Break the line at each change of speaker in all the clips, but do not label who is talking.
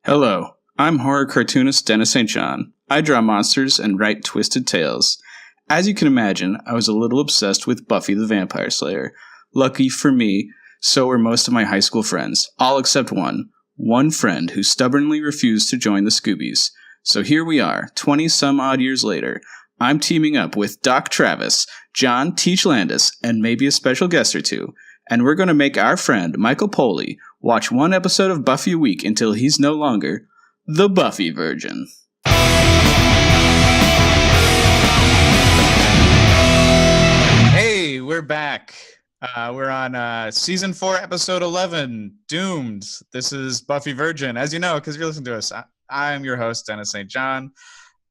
Hello, I'm horror cartoonist Dennis St. John. I draw monsters and write twisted tales. As you can imagine, I was a little obsessed with Buffy the Vampire Slayer. Lucky for me, so were most of my high school friends, all except one. One friend who stubbornly refused to join the Scoobies. So here we are, 20-some-odd years later. I'm teaming up with Doc Travis, John Teach Landis, and maybe a special guest or two. And we're going to make our friend, Michael Poley, watch one episode of Buffy a week until he's no longer the Buffy Virgin.
Hey, we're back. We're on Season 4, Episode 11, Doomed. This is Buffy Virgin. As you know, because you're listening to us, I'm your host, Dennis St. John.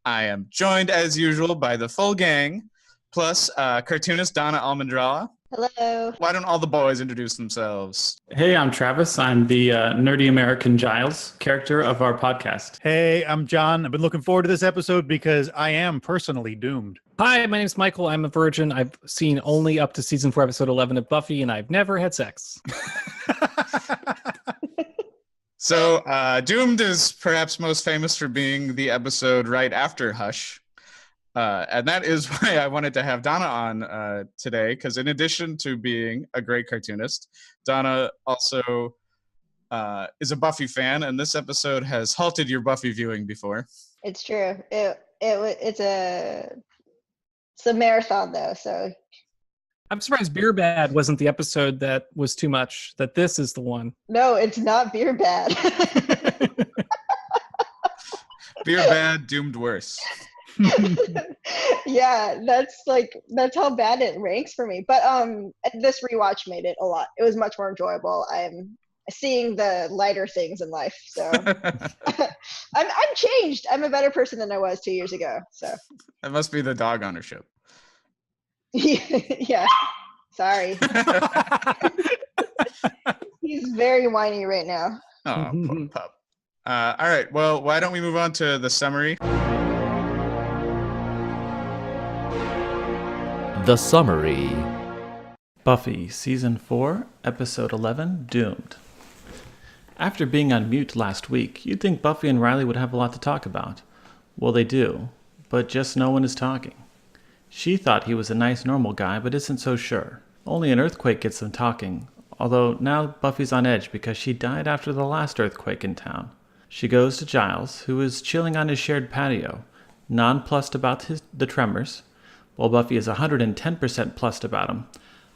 I am joined, as usual, by the full gang, plus cartoonist Donna Almendrala.
Hello.
Why don't all the boys introduce themselves?
Hey, I'm Travis. I'm the nerdy American Giles character of our podcast.
Hey, I'm John. I've been looking forward to this episode because I am personally doomed.
Hi, my name's Michael. I'm a virgin. I've seen only up to Season 4, Episode 11 of Buffy, and I've never had sex.
So, Doomed is perhaps most famous for being the episode right after Hush. And that is why I wanted to have Donna on today, because in addition to being a great cartoonist, Donna also is a Buffy fan, and this episode has halted your Buffy viewing before.
It's true. It's a marathon though, so.
I'm surprised Beer Bad wasn't the episode that was too much, that this is the one.
No, it's not Beer Bad.
Beer Bad, Doomed worse.
Yeah, that's how bad it ranks for me. But this rewatch made it a lot. It was much more enjoyable. I'm seeing the lighter things in life, so I'm changed. I'm a better person than I was 2 years ago. So
that must be the dog ownership.
Yeah, sorry. He's very whiny right now.
Oh, poor pup. All right, well, why don't we move on to the summary?
The summary.
Buffy, Season 4, Episode 11, Doomed. After being on mute last week, you'd think Buffy and Riley would have a lot to talk about. Well, they do, but just no one is talking. She thought he was a nice, normal guy, but isn't so sure. Only an earthquake gets them talking, although now Buffy's on edge because she died after the last earthquake in town. She goes to Giles, who is chilling on his shared patio, nonplussed about the tremors, while Buffy is 110% plussed about him.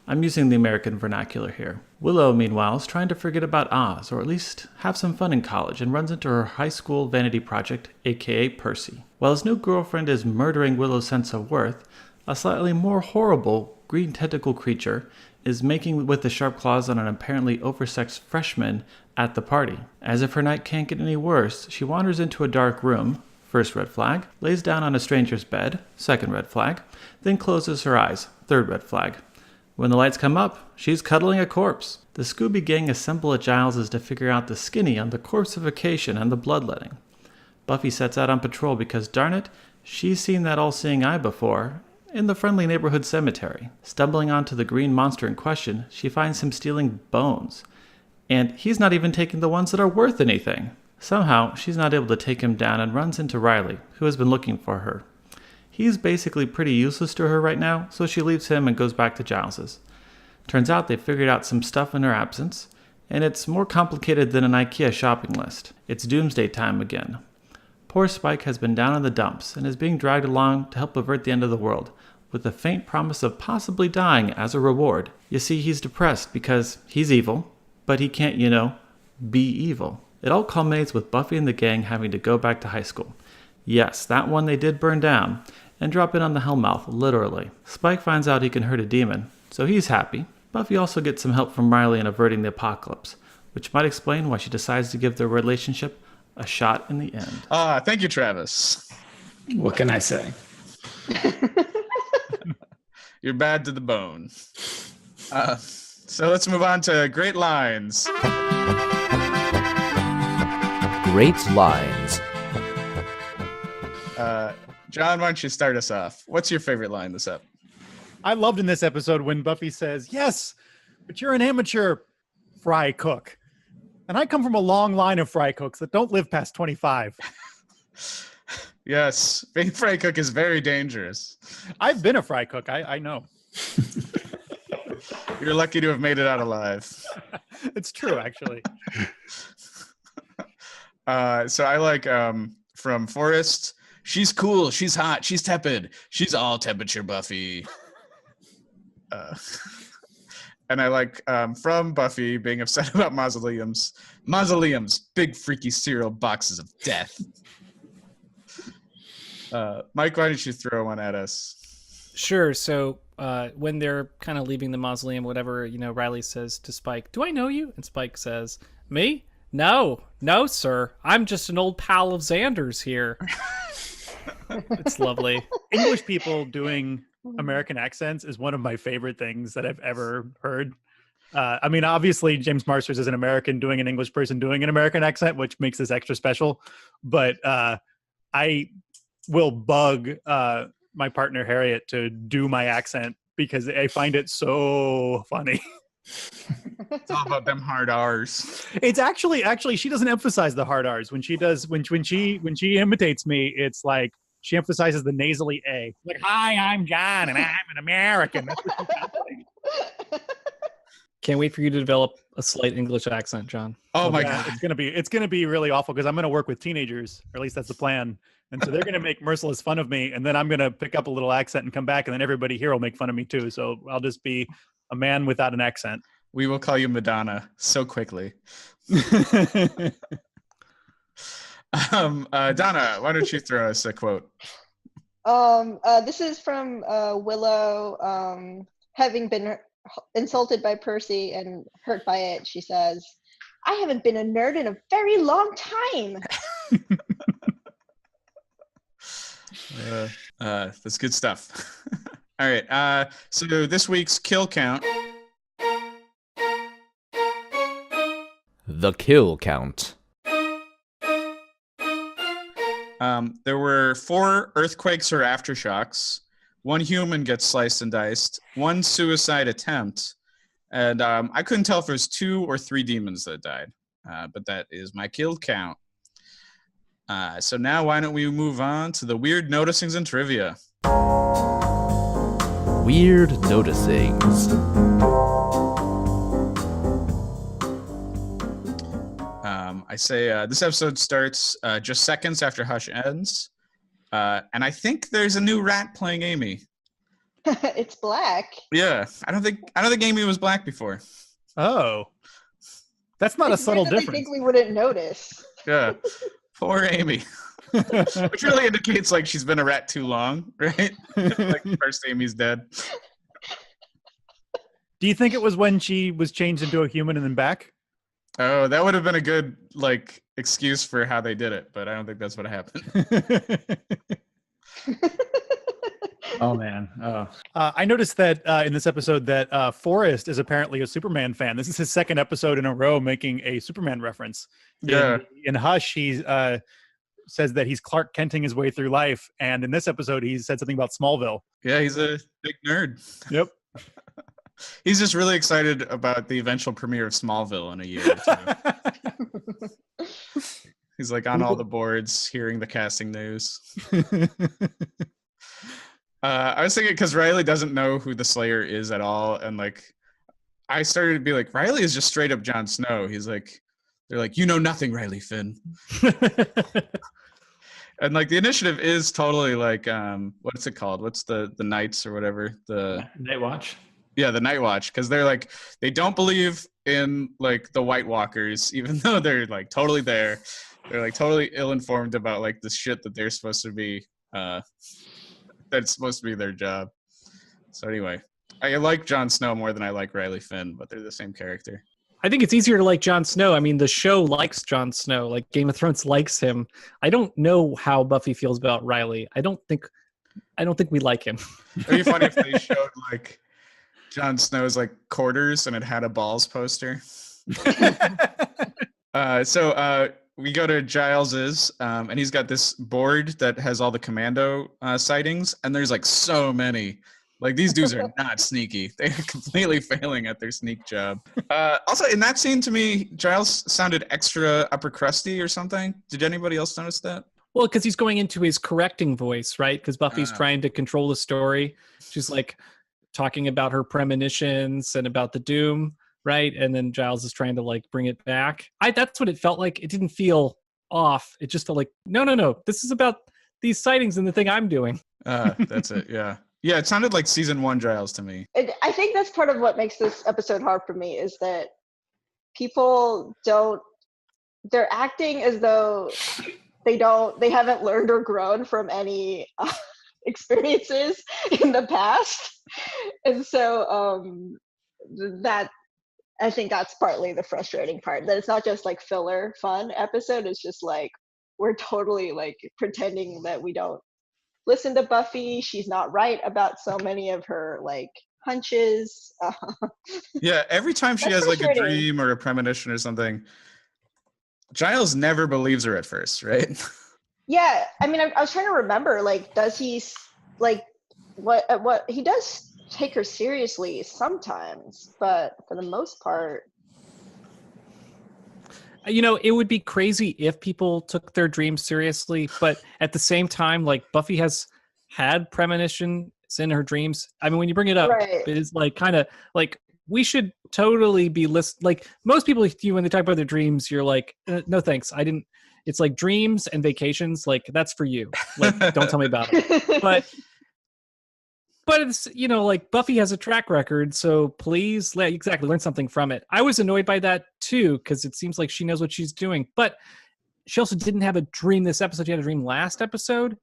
I'm using the American vernacular here. Willow, meanwhile, is trying to forget about Oz, or at least have some fun in college, and runs into her high school vanity project, aka Percy. While his new girlfriend is murdering Willow's sense of worth, a slightly more horrible green tentacle creature is making with the sharp claws on an apparently oversexed freshman at the party. As if her night can't get any worse, she wanders into a dark room, first red flag, lays down on a stranger's bed, second red flag, then closes her eyes, third red flag. When the lights come up, she's cuddling a corpse. The Scooby Gang assemble at Giles's to figure out the skinny on the corpseification and the bloodletting. Buffy sets out on patrol because, darn it, she's seen that all-seeing eye before, in the friendly neighborhood cemetery. Stumbling onto the green monster in question, she finds him stealing bones. And he's not even taking the ones that are worth anything. Somehow, she's not able to take him down and runs into Riley, who has been looking for her. He's basically pretty useless to her right now, so she leaves him and goes back to Giles's. Turns out they figured out some stuff in her absence, and it's more complicated than an IKEA shopping list. It's doomsday time again. Poor Spike has been down in the dumps and is being dragged along to help avert the end of the world, with the faint promise of possibly dying as a reward. You see, he's depressed because he's evil, but he can't, be evil. It all culminates with Buffy and the gang having to go back to high school. Yes, that one they did burn down, and drop in on the Hellmouth, literally. Spike finds out he can hurt a demon, so he's happy. Buffy also gets some help from Riley in averting the apocalypse, which might explain why she decides to give their relationship a shot in the end.
Thank you, Travis.
What can I say?
You're bad to the bone. So let's move on to Great Lines.
Great lines.
John, why don't you start us off? What's your favorite line this up?
I loved in this episode when Buffy says, "Yes, but you're an amateur fry cook." And I come from a long line of fry cooks that don't live past 25.
Yes, being fry cook is very dangerous.
I've been a fry cook. I know.
You're lucky to have made it out alive.
It's true, actually.
So I like from Forrest. She's cool. She's hot. She's tepid. She's all temperature Buffy. And I like from Buffy being upset about mausoleums. Mausoleums, big freaky cereal boxes of death. Mike, why don't you throw one at us?
Sure. So when they're kind of leaving the mausoleum, whatever, Riley says to Spike, "Do I know you?" And Spike says, "Me? No, sir. I'm just an old pal of Xander's here." It's lovely.
English people doing American accents is one of my favorite things that I've ever heard. I mean, obviously, James Marsters is an American doing an English person doing an American accent, which makes this extra special. But I will bug my partner Harriet to do my accent because I find it so funny.
It's all about them hard R's.
It's actually she doesn't emphasize the hard R's when she does when she imitates me. It's like she emphasizes the nasally A. Like, "Hi, I'm John, and I'm an American." That's what she sounds like.
Can't wait for you to develop a slight English accent, John.
Oh my
Yeah,
god,
it's gonna be really awful because I'm gonna work with teenagers, or at least that's the plan. And so they're gonna make merciless fun of me, and then I'm gonna pick up a little accent and come back, and then everybody here will make fun of me too. So I'll just be a man without an accent.
we will call you Madonna so quickly. Donna, why don't you throw us a quote?
This is from Willow. Having been insulted by Percy and hurt by it, she says, "I haven't been a nerd in a very long time."
That's good stuff. All right. So this week's kill count.
The kill count.
There were 4 earthquakes or aftershocks. 1 human gets sliced and diced. 1 suicide attempt. And I couldn't tell if it was 2 or 3 demons that died. But that is my kill count. So now why don't we move on to the weird noticings and trivia.
Weird noticings.
I say this episode starts just seconds after Hush ends. And I think there's a new rat playing Amy.
It's black.
Yeah, I don't think Amy was black before.
Oh, that's not a
It's
subtle
weird that I
difference.
think we wouldn't notice.
Yeah, poor Amy. Which really indicates like she's been a rat too long, right? Like first Amy's dead.
Do you think it was when she was changed into a human and then back?
Oh, that would have been a good like excuse for how they did it, but I don't think that's what happened.
Oh man. Oh. I noticed that in this episode that Forrest is apparently a Superman fan. This is his second episode in a row making a Superman reference.
Yeah.
In Hush, he says that he's Clark Kenting his way through life, and in this episode, he said something about Smallville.
Yeah, he's a big nerd.
Yep.
He's just really excited about the eventual premiere of Smallville in a year or two. He's like on all the boards, hearing the casting news. I was thinking because Riley doesn't know who the Slayer is at all, and like I started to be like, Riley is just straight up Jon Snow. He's like, they're like, you know nothing, Riley Finn. And like the initiative is totally like, what's it called? What's the Knights or whatever? The
Night Watch.
Yeah, the Night Watch, because they're like they don't believe in like the White Walkers, even though they're like totally there. They're like totally ill-informed about like the shit that they're supposed to be. That's supposed to be their job. So anyway, I like Jon Snow more than I like Riley Finn, but they're the same character.
I think it's easier to like Jon Snow. I mean, the show likes Jon Snow. Like Game of Thrones likes him. I don't know how Buffy feels about Riley. I don't think we like him.
It'd be funny if they showed like Jon Snow's like quarters and it had a balls poster. So we go to Giles's, and he's got this board that has all the commando sightings, and there's like so many. Like, these dudes are not sneaky. They're completely failing at their sneak job. Also, in that scene, to me, Giles sounded extra upper crusty or something. Did anybody else notice that?
Well, because he's going into his correcting voice, right? Because Buffy's trying to control the story. She's like talking about her premonitions and about the doom, right? And then Giles is trying to like bring it back. That's what it felt like. It didn't feel off. It just felt like, no. This is about these sightings and the thing I'm doing.
That's it. Yeah. Yeah, it sounded like season 1 Giles to me.
I think that's part of what makes this episode hard for me is that they're acting as though they haven't learned or grown from any experiences in the past. And so that, I think that's partly the frustrating part, that it's not just like filler fun episode. It's just like, we're totally like pretending that we don't listen to Buffy. She's not right about so many of her like hunches.
Yeah, every time she has like a dream or a premonition or something, Giles never believes her at first, right?
Yeah, I mean, I was trying to remember, like, does he, like, what he does take her seriously sometimes, but for the most part.
You know, it would be crazy if people took their dreams seriously, but at the same time, like, Buffy has had premonitions in her dreams. I mean, when you bring it up, it's like kind of like, we should totally be like, most people, when they talk about their dreams, you're like, no thanks, I didn't. It's like dreams and vacations, like, that's for you. Like, don't tell me about it. But it's, you know, like, Buffy has a track record, so please learn something from it. I was annoyed by that too, because it seems like she knows what she's doing. But she also didn't have a dream this episode. She had a dream last episode.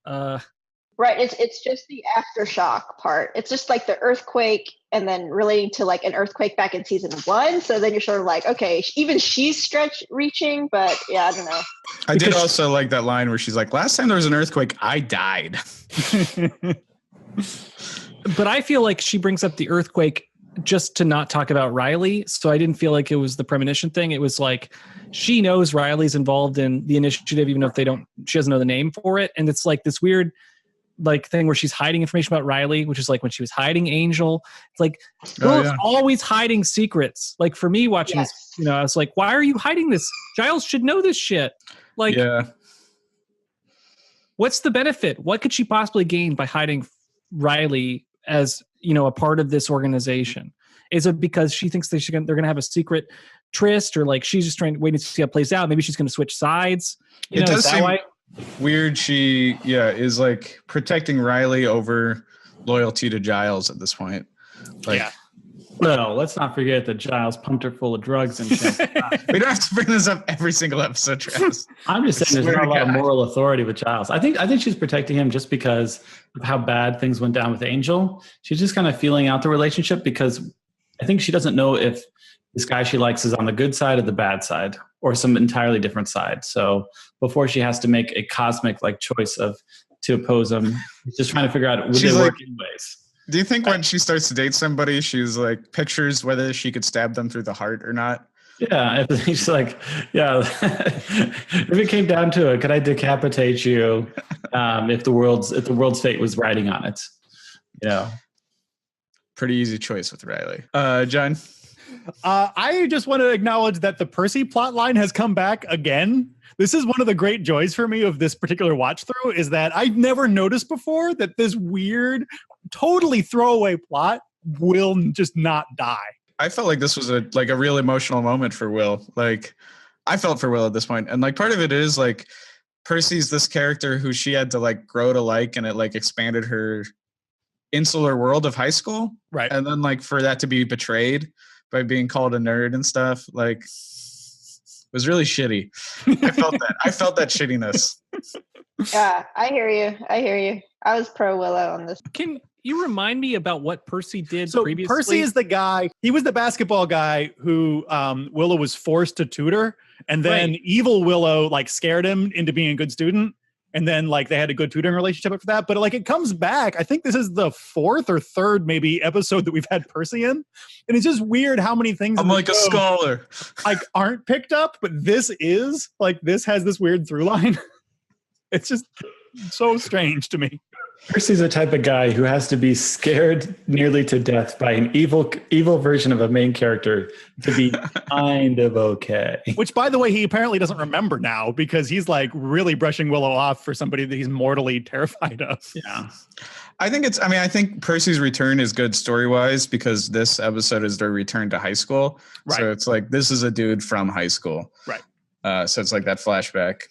Right, it's just the aftershock part. It's just like the earthquake and then relating to like an earthquake back in season 1. So then you're sort of like, okay, even she's reaching, but yeah, I don't know.
I did also like that line where she's like, last time there was an earthquake, I died.
But I feel like she brings up the earthquake just to not talk about Riley. So I didn't feel like it was the premonition thing. It was like, she knows Riley's involved in the initiative, even if she doesn't know the name for it. And it's like this weird like thing where she's hiding information about Riley, which is like when she was hiding Angel. It's like, Willow's always hiding secrets. Like, for me watching this, you know, I was like, why are you hiding this? Giles should know this shit. Like, what's the benefit? What could she possibly gain by hiding Riley as, you know, a part of this organization? Is it because she thinks they're going to have a secret tryst, or like she's just waiting to see how it plays out? Maybe she's going to switch sides. You know,
does seem weird. She is like protecting Riley over loyalty to Giles at this point. Like,
no, let's not forget that Giles pumped her full of drugs and shit.
We don't have to bring this up every single episode, Travis.
I'm just saying there's not a lot of moral authority with Giles. I think she's protecting him just because of how bad things went down with Angel. She's just kind of feeling out the relationship, because I think she doesn't know if this guy she likes is on the good side or the bad side, or some entirely different side. So before she has to make a cosmic like choice to oppose him, just trying to figure out would they work anyways.
Do you think when she starts to date somebody, she's like pictures whether she could stab them through the heart or not?
Yeah, if she's like, if it came down to it, could I decapitate you if the world's fate was riding on it? You know,
pretty easy choice with Riley. John.
I just want to acknowledge that the Percy plot line has come back again. This is one of the great joys for me of this particular watch through, is that I've never noticed before that this weird, totally throwaway plot will just not die.
I felt like this was a real emotional moment for Will. Like, I felt for Will at this point. And like, part of it is like, Percy's this character who she had to like grow to like, and it like expanded her insular world of high school.
Right.
And then like, for that to be betrayed by being called a nerd and stuff, like, was really shitty. I felt that shittiness.
Yeah, I hear you. I was pro Willow on this.
Can you remind me about what Percy did previously?
Percy is the guy, he was the basketball guy who Willow was forced to tutor, and then evil Willow like scared him into being a good student. And then like they had a good tutoring relationship after that. But like it comes back. I think this is the 4th or 3rd maybe episode that we've had Percy in. And it's just weird how many things
I'm like a scholar
like aren't picked up, but this has this weird through line. It's just so strange to me.
Percy's the type of guy who has to be scared nearly to death by an evil version of a main character to be kind of okay.
Which, by the way, he apparently doesn't remember now because he's like really brushing Willow off for somebody that he's mortally terrified of.
Yeah.
I think Percy's return is good story-wise because this episode is their return to high school.
Right.
So it's like, this is a dude from high school.
Right.
So it's like that flashback.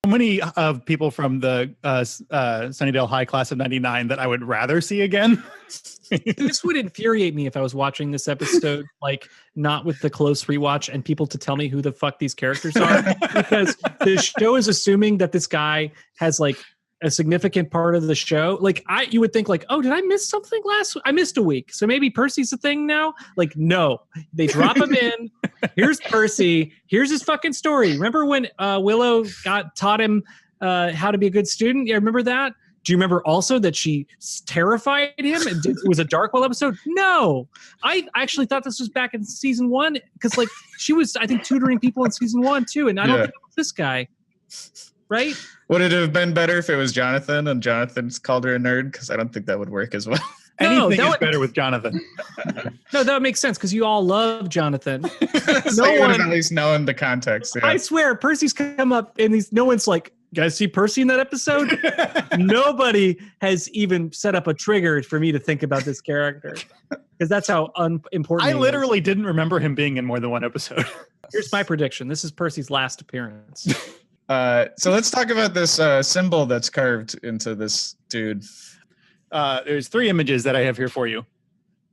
So many of people from the Sunnydale High class of 99 that I would rather see again.
This would infuriate me if I was watching this episode, like not with the close rewatch and people to tell me who the fuck these characters are, because the show is assuming that this guy has like a significant part of the show. Like you would think like, oh, did I miss something I missed a week. So maybe Percy's a thing now. Like, no, they drop him in. Here's Percy. Here's his fucking story. Remember when Willow taught him how to be a good student? Yeah. Remember that? Do you remember also that she terrified him? It was a Darkwell episode? No. I actually thought this was back in season 1 because like she was, I think, tutoring people in season 1 too. And I don't think it was this guy. Right?
Would it have been better if it was Jonathan and Jonathan's called her a nerd? Because I don't think that would work as well.
Anything is better with Jonathan.
No, that would make sense because you all love Jonathan.
So you would have at least known the context. Yeah.
I swear, Percy's come up and no one's like, you guys see Percy in that episode? Nobody has even set up a trigger for me to think about this character because that's how unimportant.
I literally didn't remember him being in more than one episode.
Here's my prediction. This is Percy's last appearance.
So let's talk about this symbol that's carved into this dude.
There's 3 images that I have here for you.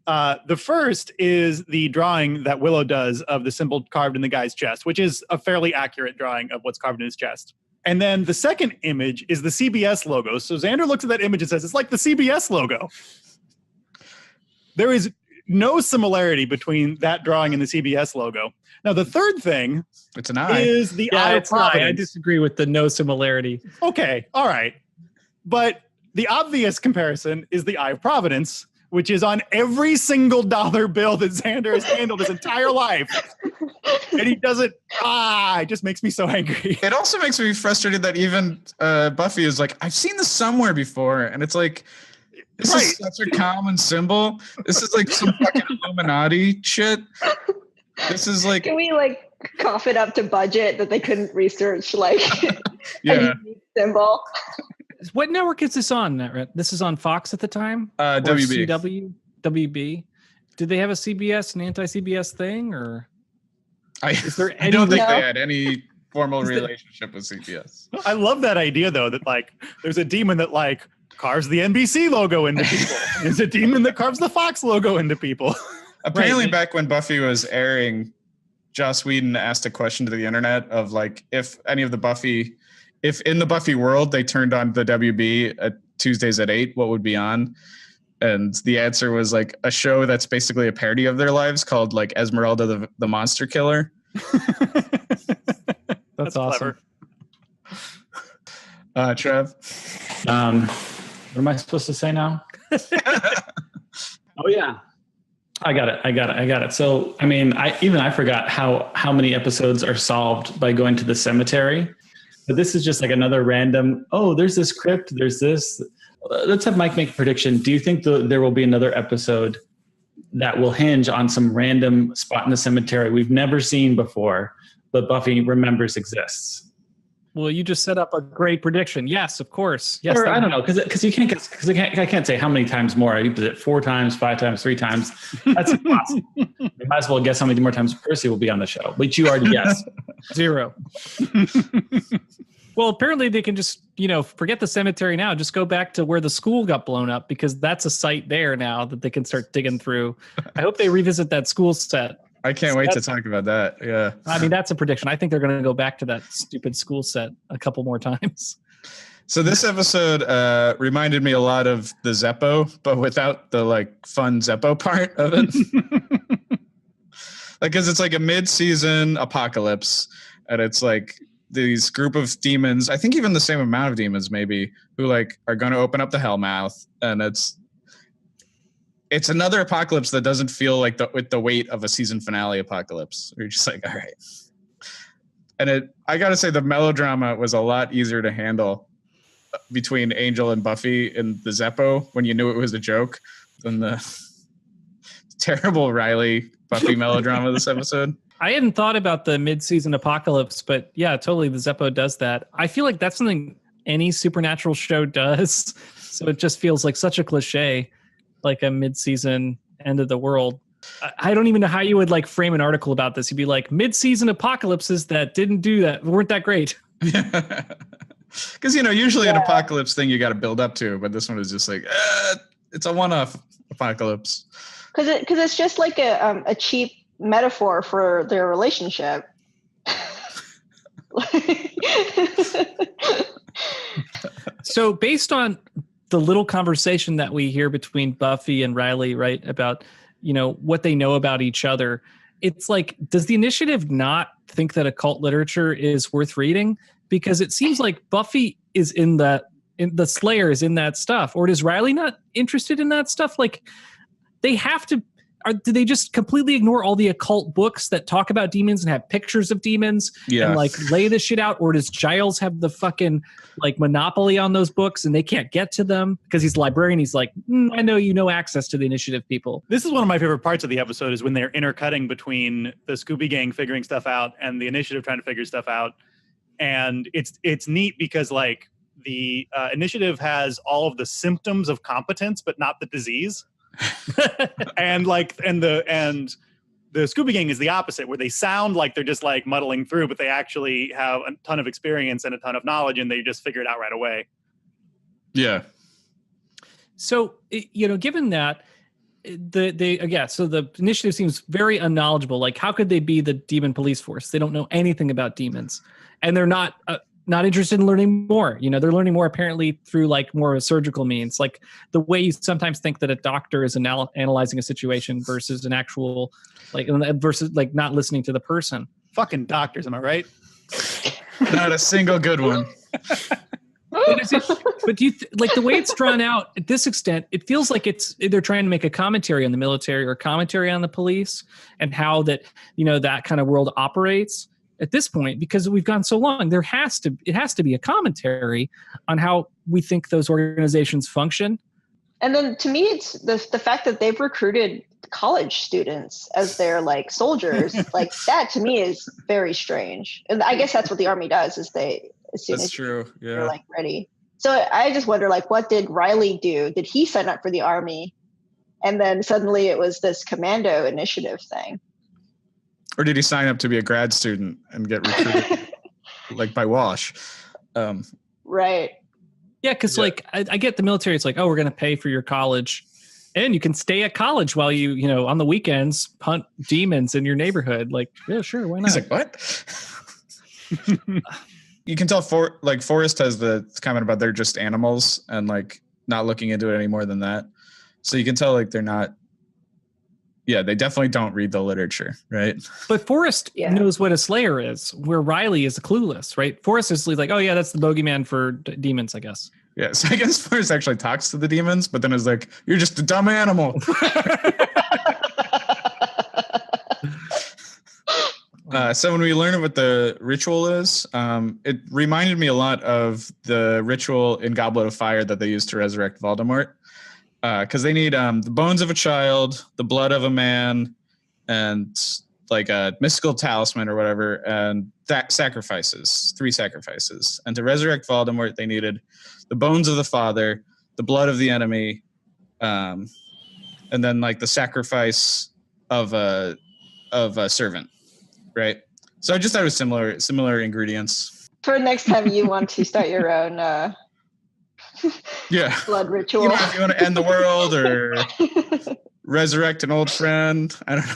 The first is the drawing that Willow does of the symbol carved in the guy's chest, which is a fairly accurate drawing of what's carved in his chest. And then the second image is the CBS logo. So Xander looks at that image and says, it's like the CBS logo. There is no similarity between that drawing and the CBS logo. Now, the third thing
it's an eye.
Is the eye of Providence.
I disagree with the no similarity.
Okay, all right. But the obvious comparison is the Eye of Providence, which is on every single dollar bill that Xander has handled his entire life. And he doesn't, it just makes me so angry.
It also makes me frustrated that even Buffy is like, I've seen this somewhere before. And it's like, this is such a common symbol. This is like some fucking Illuminati shit. This is like...
Can we like cough it up to budget that they couldn't research like a unique symbol?
What network is this on? This is on Fox at the time?
WB.
CW? WB? Did they have a CBS, an anti-CBS thing? Or
I don't think they had any formal relationship with CBS.
I love that idea, though, that like there's a demon that like carves the NBC logo into people. There's a demon that carves the Fox logo into people.
Apparently, back when Buffy was airing, Joss Whedon asked a question to the internet of like, if in the Buffy world they turned on the WB at Tuesdays at 8, what would be on? And the answer was like a show that's basically a parody of their lives called like Esmeralda the Monster Killer.
That's awesome.
Clever. Trev?
What am I supposed to say now? Oh, yeah. I got it. So, I mean, I forgot how many episodes are solved by going to the cemetery. But this is just like another random, there's this crypt, there's this. Let's have Mike make a prediction. Do you think there will be another episode that will hinge on some random spot in the cemetery we've never seen before, but Buffy remembers exists?
Well, you just set up a great prediction. Yes, of course. Yes,
or I don't know, because you can't guess, because I can't say how many times more. Is it 4 times, 5 times, 3 times? That's impossible. You might as well guess how many more times Percy will be on the show, which you already guessed.
0. Well, apparently they can just, forget the cemetery now. Just go back to where the school got blown up because that's a site there now that they can start digging through. I hope they revisit that school set.
I can't wait to talk about that. Yeah.
I mean, that's a prediction. I think they're going to go back to that stupid school set a couple more times.
So this episode reminded me a lot of the Zeppo, but without the like fun Zeppo part of it. Because it's like a mid-season apocalypse, and it's like these group of demons, I think even the same amount of demons maybe, who like are going to open up the Hellmouth, and it's another apocalypse that doesn't feel like with the weight of a season finale apocalypse. You're just like, all right. And I got to say, the melodrama was a lot easier to handle between Angel and Buffy in the Zeppo when you knew it was a joke than the terrible Riley Buffy melodrama this episode.
I hadn't thought about the mid-season apocalypse, but yeah, totally. The Zeppo does that. I feel like that's something any supernatural show does. So it just feels like such a cliche, like a mid-season end of the world. I don't even know how you would like frame an article about this. You'd be like, mid-season apocalypses that didn't do that, weren't that great.
Because, usually an apocalypse thing you got to build up to, but this one is just like, it's a one-off apocalypse.
Because it's just like a cheap metaphor for their relationship.
So based on the little conversation that we hear between Buffy and Riley, right, about, what they know about each other, it's like, does the initiative not think that occult literature is worth reading? Because it seems like Buffy is the Slayer is in that stuff. Or is Riley not interested in that stuff? Like, they have to, do they just completely ignore all the occult books that talk about demons and have pictures of demons and like lay this shit out? Or does Giles have the fucking like monopoly on those books and they can't get to them because he's the librarian? He's like, I know access to the initiative people.
This is one of my favorite parts of the episode is when they're intercutting between the Scooby Gang figuring stuff out and the initiative trying to figure stuff out. And it's neat because like the initiative has all of the symptoms of competence, but not the disease. and the Scooby Gang is the opposite, where they sound like they're just like muddling through, but they actually have a ton of experience and a ton of knowledge, and they just figure it out right away.
Yeah.
So given that so the initiative seems very unknowledgeable. Like, how could they be the demon police force? They don't know anything about demons, and they're not interested in learning more. They're learning more apparently through like more surgical means, like the way you sometimes think that a doctor is analyzing a situation versus an actual versus like not listening to the person.
Fucking doctors, am I right?
Not a single good one.
But do you like the way it's drawn out at this extent? It feels like they're trying to make a commentary on the military or a commentary on the police and how that that kind of world operates at this point, because we've gone so long. It has to be a commentary on how we think those organizations function.
And then to me, it's the fact that they've recruited college students as their like soldiers. Like that to me is very strange. And I guess that's what the army does is as soon as
true. Yeah.
They're like ready. So I just wonder, like, what did Riley do? Did he sign up for the army? And then suddenly it was this commando initiative thing.
Or did he sign up to be a grad student and get recruited like by Wash?
Right.
Yeah, because like I get the military. It's like, oh, we're going to pay for your college, and you can stay at college while you on the weekends hunt demons in your neighborhood. Like, yeah, sure, why not?
He's like, what? You can tell Forrest has the comment about they're just animals and like not looking into it any more than that. So you can tell like they're not. Yeah, they definitely don't read the literature, right?
But Forrest knows what a Slayer is, where Riley is clueless, right? Forrest is like, oh yeah, that's the bogeyman for demons, I guess.
Yeah, so I guess Forrest actually talks to the demons, but then is like, you're just a dumb animal. So when we learn what the ritual is, it reminded me a lot of the ritual in Goblet of Fire that they used to resurrect Voldemort. Because they need the bones of a child, the blood of a man, and like a mystical talisman or whatever, and that sacrifices, 3 sacrifices. And to resurrect Voldemort, they needed the bones of the father, the blood of the enemy, and then like the sacrifice of a servant, right? So I just thought it was similar ingredients.
For next time you want to start your own blood ritual.
If you want to end the world or resurrect an old friend, I don't know.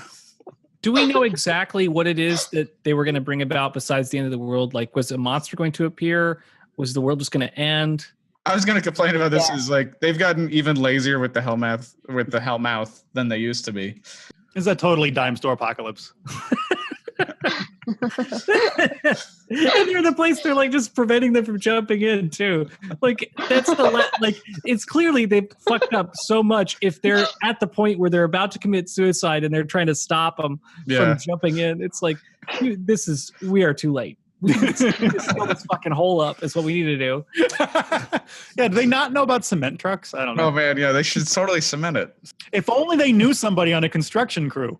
Do we know exactly what it is that they were going to bring about besides the end of the world? Like, was a monster going to appear? Was the world just going to end?
I was going to complain about this. Is like they've gotten even lazier with the Hellmouth than they used to be.
It's a totally dime store apocalypse.
And they're the place they're like just preventing them from jumping in too. Like that's like it's clearly they've fucked up so much if they're at the point where they're about to commit suicide and they're trying to stop them from jumping in. It's like we are too late. We need to seal this fucking hole up is what we need to do.
Yeah, do they not know about cement trucks? I don't know.
Oh man, yeah, they should totally cement it.
If only they knew somebody on a construction crew.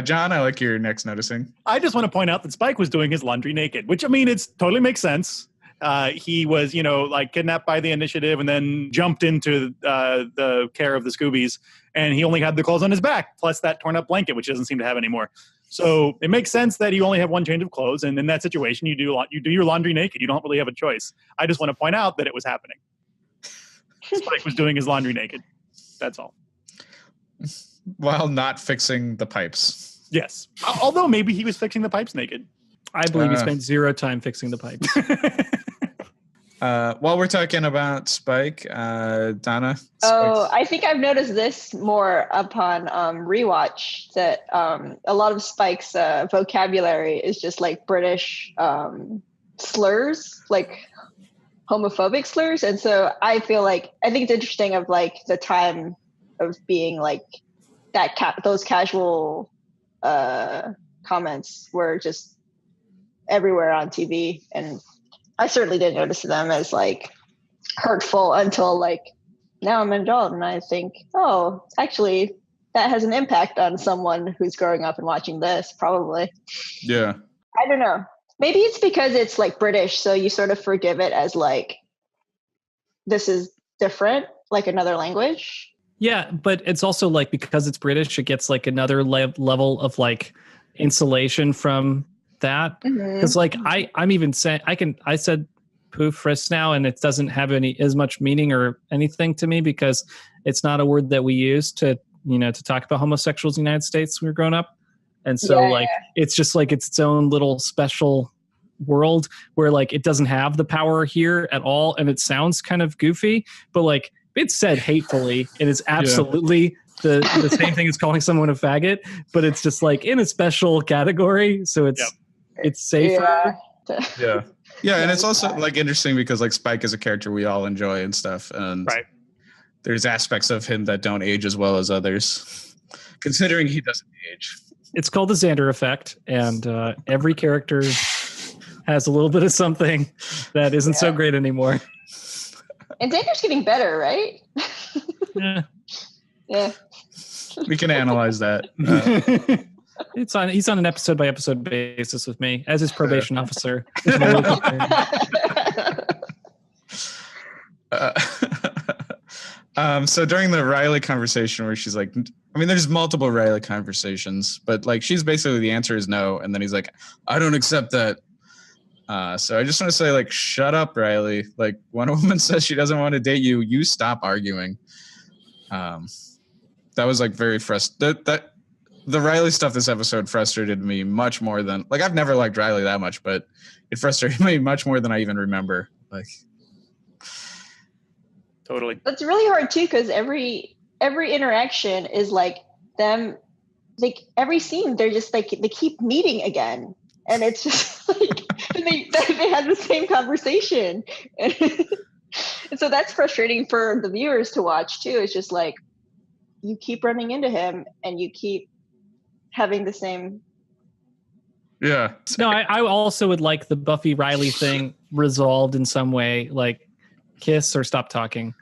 John, I like your next noticing.
I just want to point out that Spike was doing his laundry naked, which I mean, it's totally makes sense. He was, like kidnapped by the initiative and then jumped into the care of the Scoobies, and he only had the clothes on his back, plus that torn up blanket, which he doesn't seem to have anymore. So it makes sense that you only have one change of clothes, and in that situation, you do your laundry naked. You don't really have a choice. I just want to point out that it was happening. Spike was doing his laundry naked. That's all.
While not fixing the pipes.
Yes. Although maybe he was fixing the pipes naked.
I believe he spent 0 time fixing the pipes.
While we're talking about Spike, Donna.
I think I've noticed this more upon rewatch, that a lot of Spike's vocabulary is just like British slurs, like homophobic slurs. And so I think it's interesting of like the time of being like that those casual comments were just everywhere on TV, and I certainly didn't notice them as like hurtful until like now I'm an adult, and I think, oh, actually that has an impact on someone who's growing up and watching this, probably.
Yeah.
I don't know. Maybe it's because it's like British, so you sort of forgive it as like this is different, like another language.
Yeah, but it's also like because it's British, it gets like another level of like insulation from that. Because like I'm even saying I said poof frisk now, and it doesn't have as much meaning or anything to me because it's not a word that we use to talk about homosexuals in the United States when we were growing up. And so it's just like it's own little special world where like it doesn't have the power here at all, and it sounds kind of goofy, but like it's said hatefully, and it's absolutely the same thing as calling someone a faggot, but it's just like in a special category, so it's safer.
Yeah, and it's also like interesting because like Spike is a character we all enjoy and stuff, and there's aspects of him that don't age as well as others, considering he doesn't age.
It's called the Xander effect, and every character has a little bit of something that isn't so great anymore.
And Xander's getting better, right?
Yeah.
We can analyze that.
He's on an episode by episode basis with me as his probation officer.
So during the Riley conversation where she's like, I mean, there's multiple Riley conversations, but like she's basically the answer is no. And then he's like, I don't accept that. So I just want to say, like, shut up, Riley. Like, when a woman says she doesn't want to date you, you stop arguing. That was like very frustrating. The Riley stuff this episode frustrated me much more than like I've never liked Riley that much, but it frustrated me much more than I even remember. Like,
totally.
That's really hard too, because every interaction is like them. Like every scene, they're just like they keep meeting again. And it's just like they had the same conversation. And so that's frustrating for the viewers to watch too. It's just like you keep running into him and you keep having the same.
Yeah.
No, I also would like the Buffy Riley thing resolved in some way, like kiss or stop talking.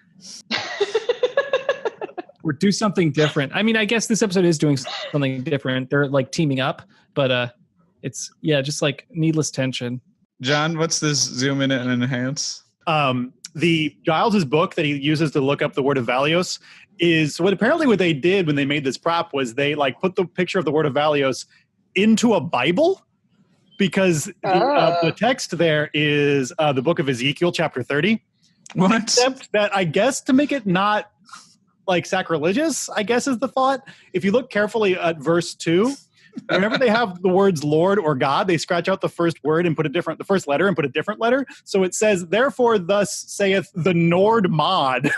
Or do something different. I mean, I guess this episode is doing something different. They're like teaming up, but it's just like needless tension.
John, what's this zoom in and enhance?
The Giles's book that he uses to look up the word of Valios is what they did when they made this prop was they like put the picture of the word of Valios into a Bible because the text there is the book of Ezekiel chapter 30.
What?
Except that I guess to make it not like sacrilegious, I guess is the thought. If you look carefully at verse 2, whenever they have the words Lord or God, they scratch out the first word and put the first letter and put a different letter. So it says, therefore, thus saith the Nord mod.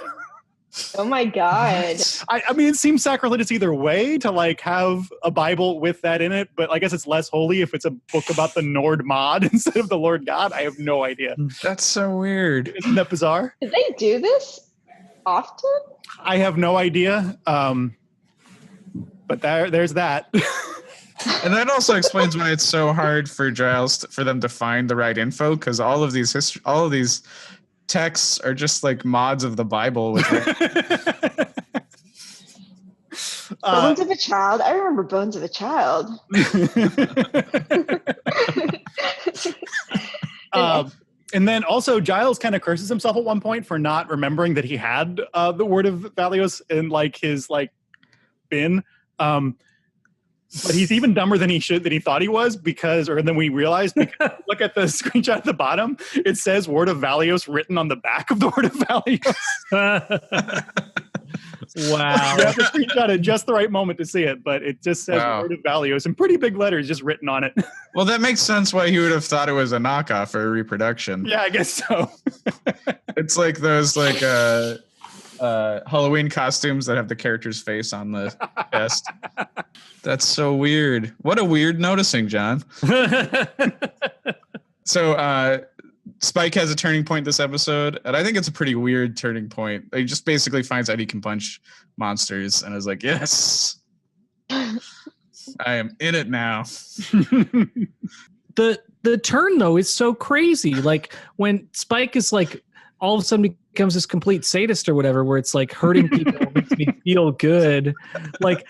Oh my God.
I mean, it seems sacrilegious either way to like have a Bible with that in it, but I guess it's less holy if it's a book about the Nord mod instead of the Lord God. I have no idea.
That's so weird.
Isn't that bizarre?
Did they do this often?
I have no idea. But there's that.
And that also explains why it's so hard for Giles for them to find the right info, because all of these texts are just like mods of the Bible.
Bones of a Child. I remember Bones of a Child.
And then also Giles kind of curses himself at one point for not remembering that he had the word of Valios in like his like bin. But he's even dumber than he thought he was and then we realized, look at the screenshot at the bottom. It says word of Valios written on the back of the word of Valios.
Wow.
You have to screenshot at just the right moment to see it, but it just says word of Valios in pretty big letters just written on it.
Well, that makes sense why he would have thought it was a knockoff or a reproduction.
Yeah, I guess so.
It's like those Halloween costumes that have the character's face on the chest. That's so weird. What a weird noticing, John. So Spike has a turning point this episode, and I think it's a pretty weird turning point. He just basically finds out he can punch monsters and is like, yes, I am in it now.
The turn though is so crazy. Like when Spike is like all of a sudden becomes this complete sadist or whatever, where it's like hurting people makes me feel good. Like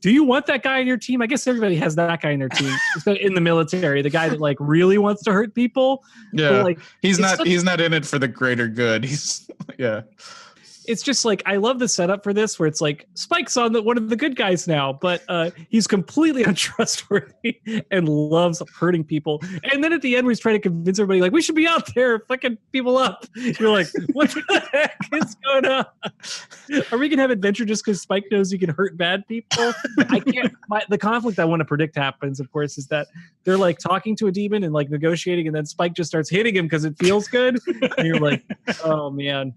do you want that guy on your team? I guess everybody has that guy in their team in the military, the guy that like really wants to hurt people.
Yeah.
But, like,
he's not in it for the greater good. It's
just like, I love the setup for this where it's like Spike's on one of the good guys now, but he's completely untrustworthy and loves hurting people. And then at the end, where he's trying to convince everybody, like, we should be out there fucking people up. You're like, what the heck is going on? Are we going to have adventure just because Spike knows you can hurt bad people? I can't. The conflict I want to predict happens, of course, is that they're like talking to a demon and like negotiating, and then Spike just starts hitting him because it feels good. And you're like, oh man.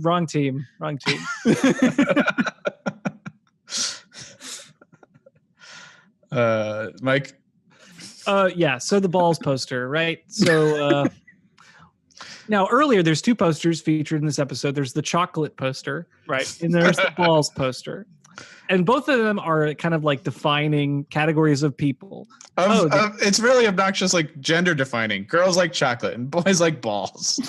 Wrong team.
Mike?
Yeah, so the balls poster, right? So now earlier there's two posters featured in this episode. There's the chocolate poster,
right?
And there's the balls poster. And both of them are kind of like defining categories of people.
It's really obnoxious, like gender defining. Girls like chocolate and boys like balls.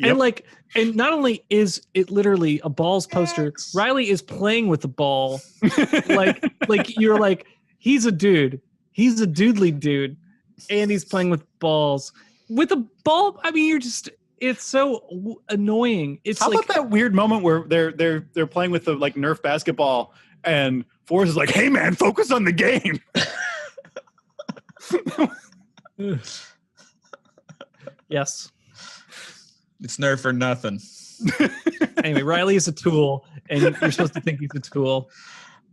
Yep. And not only is it literally a balls poster, Riley is playing with the ball. like you're like, he's a dude. He's a doodly dude. And he's playing with balls. With a ball, I mean, it's so annoying. It's
How about that weird moment where they're playing with the like Nerf basketball and Forrest is like, hey man, focus on the game.
Yes.
It's Nerf or nothing.
Anyway, Riley is a tool, and you're supposed to think he's a tool.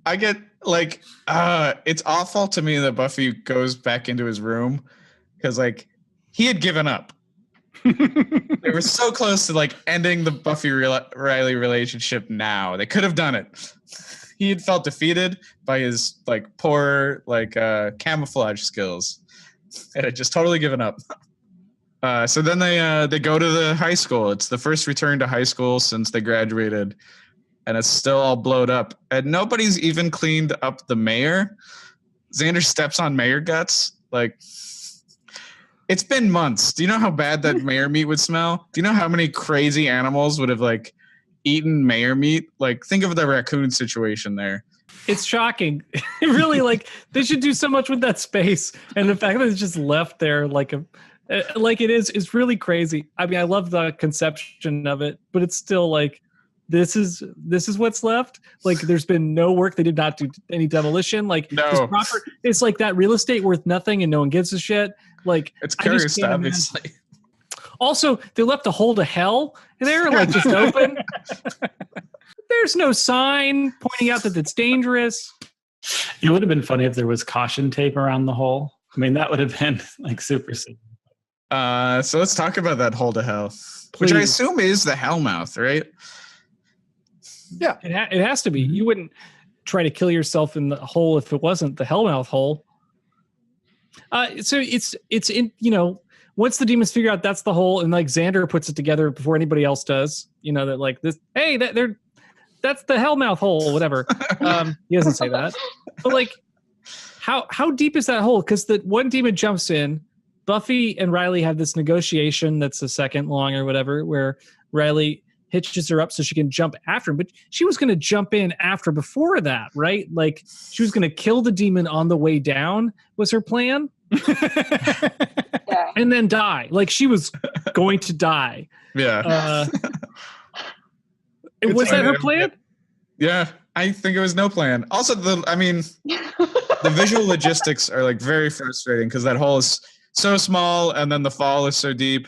I get it's awful to me that Buffy goes back into his room because like he had given up. They were so close to like ending the Buffy Riley relationship. Now they could have done it. He had felt defeated by his like poor camouflage skills, and had just totally given up. So then they go to the high school. It's the first return to high school since they graduated, and it's still all blowed up. And nobody's even cleaned up the mayor. Xander steps on mayor guts. Like, it's been months. Do you know how bad that mayor meat would smell? Do you know how many crazy animals would have like eaten mayor meat? Like, think of the raccoon situation there.
It's shocking. Really, like they should do so much with that space, and the fact that it's just left there like it is really crazy. I mean, I love the conception of it, but it's still like this is what's left. Like there's been no work. They did not do any demolition. Like
no.
It's like that real estate worth nothing and no one gives a shit. Like
it's cursed, obviously.
Imagine. Also, they left a hole to hell and they're like just open. There's no sign pointing out that it's dangerous.
It would have been funny if there was caution tape around the hole. I mean, that would have been like super simple.
So let's talk about that hole to hell, which I assume is the Hellmouth, right?
Yeah, it has to be. You wouldn't try to kill yourself in the hole if it wasn't the Hellmouth hole. So it's in, once the demons figure out that's the hole, and like Xander puts it together before anybody else does, that like this, hey, that that's the hellmouth hole, whatever. He doesn't say that. But like, how deep is that hole? Because the one demon jumps in. Buffy and Riley have this negotiation that's a second long or whatever, where Riley hitches her up so she can jump after him. But she was going to jump in before that, right? Like she was going to kill the demon on the way down was her plan. And then die. Like she was going to die.
Yeah.
Was that her plan?
Yeah, I think it was no plan. Also, the visual logistics are like very frustrating because that hole is so small and then the fall is so deep.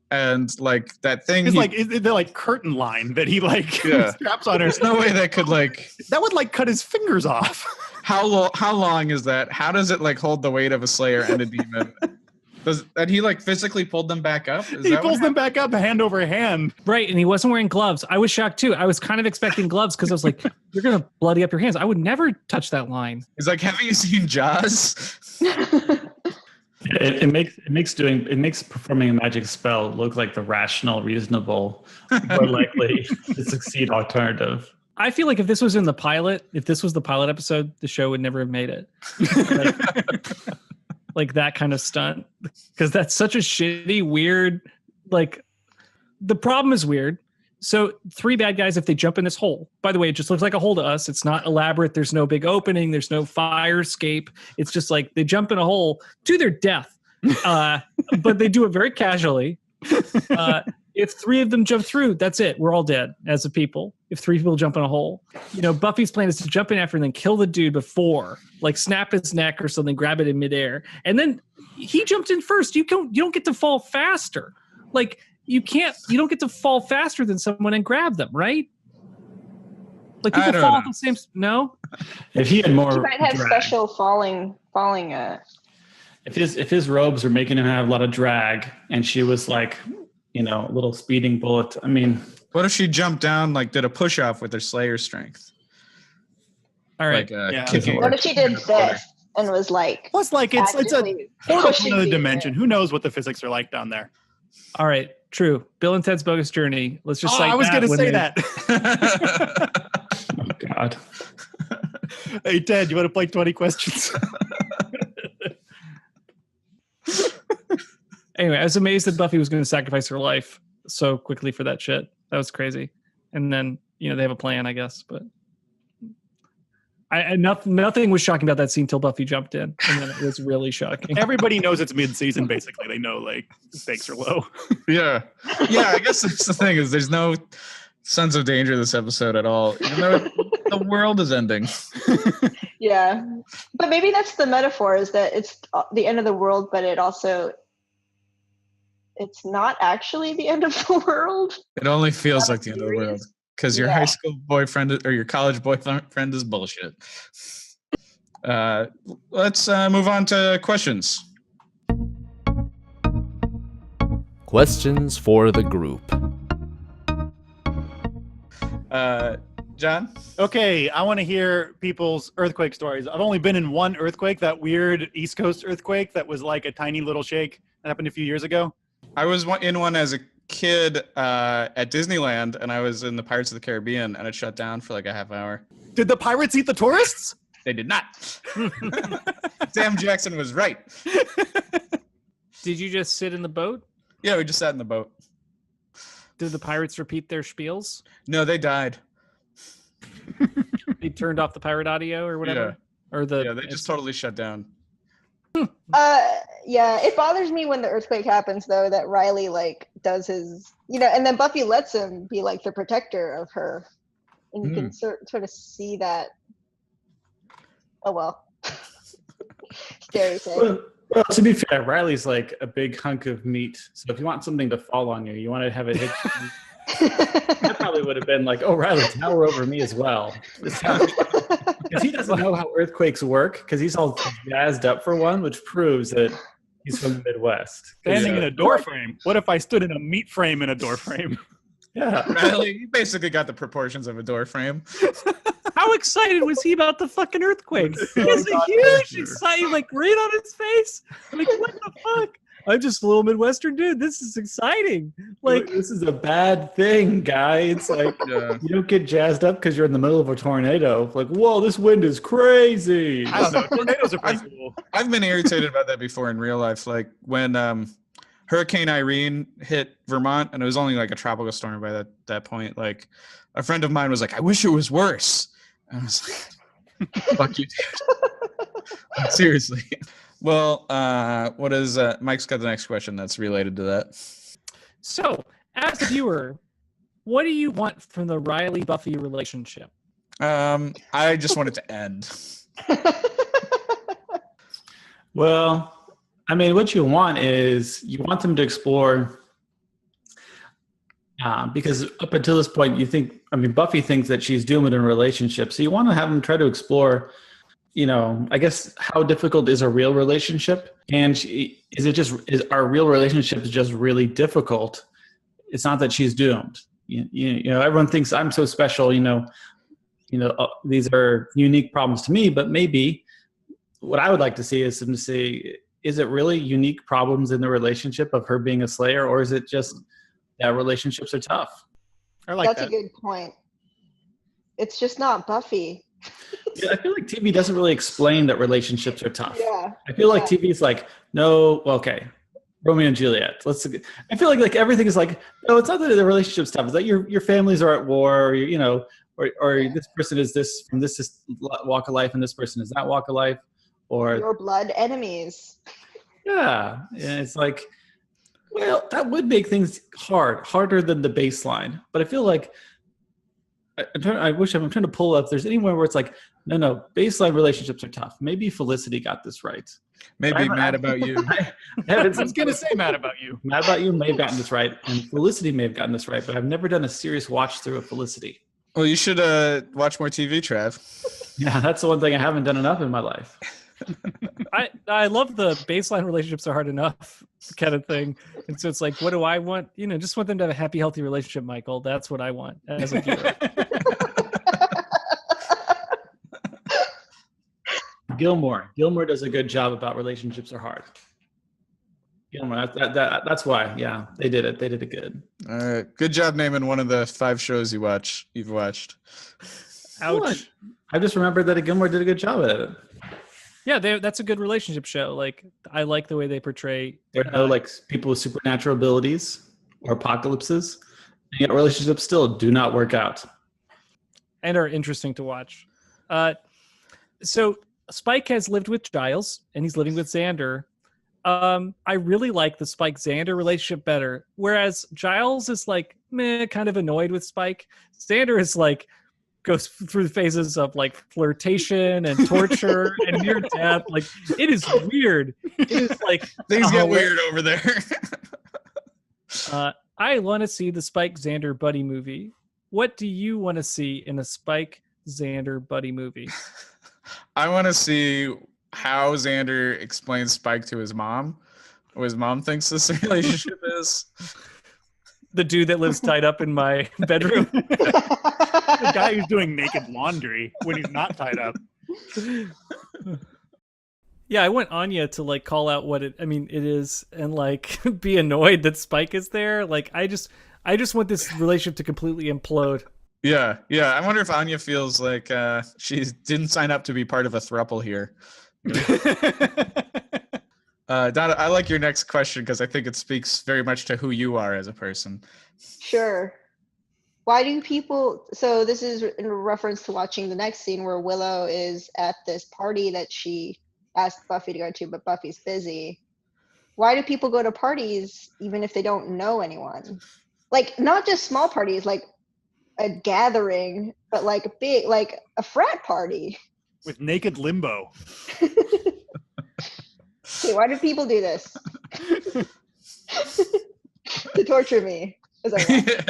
And like that thing,
they're like curtain line that he straps on her.
There's no way that could
that would like cut his fingers off.
How long is that? How does it like hold the weight of a Slayer and a demon? And he like physically pulled them back up?
He pulls them back up hand over hand.
Right, and he wasn't wearing gloves. I was shocked too. I was kind of expecting gloves because I was like, you're gonna bloody up your hands. I would never touch that line.
He's like, have you seen Jaws?
It makes performing a magic spell look like the rational, reasonable, more likely to succeed alternative.
I feel like if this was the pilot episode, the show would never have made it. Like that kind of stunt, because that's such a shitty, weird, like the problem is weird. So 3 bad guys, if they jump in this hole, by the way, it just looks like a hole to us. It's not elaborate. There's no big opening. There's no fire escape. It's just like they jump in a hole to their death. But they do it very casually. If 3 of them jump through, that's it. We're all dead as a people. If 3 people jump in a hole, Buffy's plan is to jump in after and then kill the dude before, like snap his neck or something, grab it in midair. And then he jumped in first. You don't get to fall faster. Like you don't get to fall faster than someone and grab them, right? Like people fall at the same. No.
If he had more,
he might have special falling.
If his robes were making him have a lot of drag, and she was like, a little speeding bullet. I mean,
what if she jumped down, like did a push off with her Slayer strength?
All right.
Kicking.
What if she did this and was like?
Plus, like it's a portal to another dimension. Who knows what the physics are like down there?
All right. True. Bill and Ted's Bogus Journey. Let's just.
I was going to say that.
Oh God.
Hey Ted, you want to play 20 questions?
Anyway, I was amazed that Buffy was going to sacrifice her life so quickly for that shit. That was crazy. And then, they have a plan, I guess. But nothing was shocking about that scene till Buffy jumped in. And then it was really shocking.
Everybody knows it's mid-season, basically. They know, like, stakes are low.
Yeah. Yeah, I guess that's the thing is there's no sense of danger this episode at all. Even though the world is ending.
Yeah. But maybe that's the metaphor, is that it's the end of the world, but it's not actually the end of the world.
It only feels like the end of the world because your high school boyfriend or your college boyfriend is bullshit. Let's move on to questions.
Questions for the group.
John?
Okay, I want to hear people's earthquake stories. I've only been in one earthquake, that weird East Coast earthquake that was like a tiny little shake that happened a few years ago.
I was in one as a kid at Disneyland, and I was in the Pirates of the Caribbean, and it shut down for like a half hour.
Did the pirates eat the tourists?
They did not. Sam Jackson was right.
Did you just sit in the boat?
Yeah, we just sat in the boat.
Did the pirates repeat their spiels?
No, they died.
They turned off the pirate audio or whatever?
Yeah. They just totally shut down.
Yeah, it bothers me when the earthquake happens, though, that Riley does his, and then Buffy lets him be like the protector of her, and you can sort of see that. Oh well, stereotype.
Well, to be fair, Riley's like a big hunk of meat. So if you want something to fall on you, you want to have it hit you. That probably would have been like, oh, Riley, tower over me as well. Because he doesn't know how earthquakes work, because he's all jazzed up for one, which proves that he's from the Midwest.
Standing in a door frame. What if I stood in a meat frame in a door frame?
Yeah.
Riley, you basically got the proportions of a door frame.
How excited was he about the fucking earthquake? He has a huge excitement, right on his face. I'm like, what the fuck? I'm just a little Midwestern dude. This is exciting. Like,
this is a bad thing, guy. It's like you don't get jazzed up because you're in the middle of a tornado. Like, whoa, this wind is crazy.
I don't know.
Tornadoes are pretty cool.
I've been irritated about that before in real life. Like when Hurricane Irene hit Vermont, and it was only like a tropical storm by that point. Like a friend of mine was like, "I wish it was worse." And I was like, "Fuck you, dude." Seriously. Well, what is Mike's got the next question that's related to that.
so as a viewer, what do you want from the Riley Buffy relationship?
I just want it to end.
Well, I mean, what you want is you want them to explore, because up until this point, Buffy thinks that she's doomed in a relationship. So you want to have them try to explore, I guess, how difficult is a real relationship? And is our real relationships just really difficult? It's not that she's doomed. Everyone thinks I'm so special, these are unique problems to me, but maybe what I would like to see is them to say, is it really unique problems in the relationship of her being a slayer, or is it just that relationships are tough?
That's a good point. It's just not Buffy.
Yeah, I feel like TV doesn't really explain that relationships are tough.
Yeah.
I feel like TV is like, no, okay, Romeo and Juliet. I feel like everything is like, no, it's not that the relationship's tough. It's that your families are at war, or this person is this from this walk of life, and this person is that walk of life, or
your blood enemies.
Yeah, it's like, well, that would make things harder than the baseline. But I feel like I'm trying to pull up. If there's anywhere where it's like, no, baseline relationships are tough. Maybe Felicity got this right.
Maybe Mad About You.
I was gonna say Mad About You. Mad About You may have gotten this right, and Felicity may have gotten this right. But I've never done a serious watch through of Felicity.
Well, you should watch more TV, Trav.
Yeah, that's the one thing I haven't done enough in my life.
I love the baseline relationships are hard enough kind of thing. And so it's like, what do I want? Just want them to have a happy, healthy relationship, Michael. That's what I want as a viewer. Gilmore does a good job about relationships are hard. Gilmore, that's why. Yeah, they did it. They did it good.
All right. Good job naming one of the 5 shows you've watched.
Ouch.
What? I just remembered that Gilmore did a good job at it.
Yeah, that's a good relationship show. Like, I like the way they portray.
There are no people with supernatural abilities or apocalypses, and yet relationships still do not work out
and are interesting to watch. So Spike has lived with Giles, and he's living with Xander. I really like the Spike Xander relationship better, whereas Giles is like kind of annoyed with Spike. Xander is like goes through the phases of like flirtation and torture and near death. Like, it is weird. It is like
things get weird over there.
I want to see the Spike Xander buddy movie. What do you want to see in a Spike Xander buddy movie?
I want to see how Xander explains Spike to his mom, what his mom thinks this relationship is.
The dude that lives tied up in my bedroom. The guy who's doing naked laundry when he's not tied up.
Yeah, I want Anya to like call out what it is, and like be annoyed that Spike is there. Like, I just want this relationship to completely implode.
Yeah. I wonder if Anya feels like she didn't sign up to be part of a throuple here. Donna, I like your next question because I think it speaks very much to who you are as a person.
Sure. Why do people... So this is in reference to watching the next scene where Willow is at this party that she asked Buffy to go to, but Buffy's busy. Why do people go to parties even if they don't know anyone? Like, not just small parties, like a gathering, but like a big, like a frat party.
With naked limbo.
Okay, why do people do this? To torture me.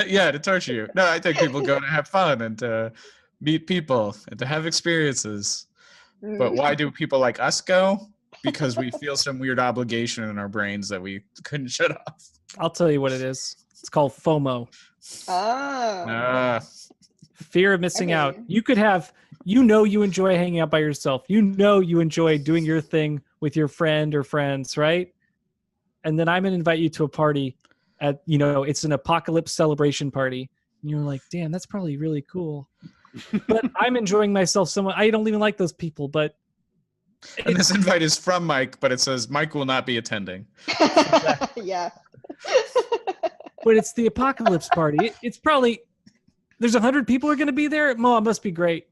Yeah, to torture you. No, I think people go to have fun and to meet people and to have experiences. But why do people like us go? Because we feel some weird obligation in our brains that we couldn't shut off.
I'll tell you what it is. It's called FOMO.
Oh.
Fear of missing out. You could have, you enjoy hanging out by yourself. You enjoy doing your thing with your friend or friends, right? and then I'm going to invite you to a party at, it's an apocalypse celebration party. And you're like, damn, that's probably really cool. But I'm enjoying myself so much. I don't even like those people, but.
And this invite is from Mike, but it says Mike will not be attending.
Yeah.
But it's the apocalypse party. It's probably, there's 100 people are going to be there. Mo, it must be great.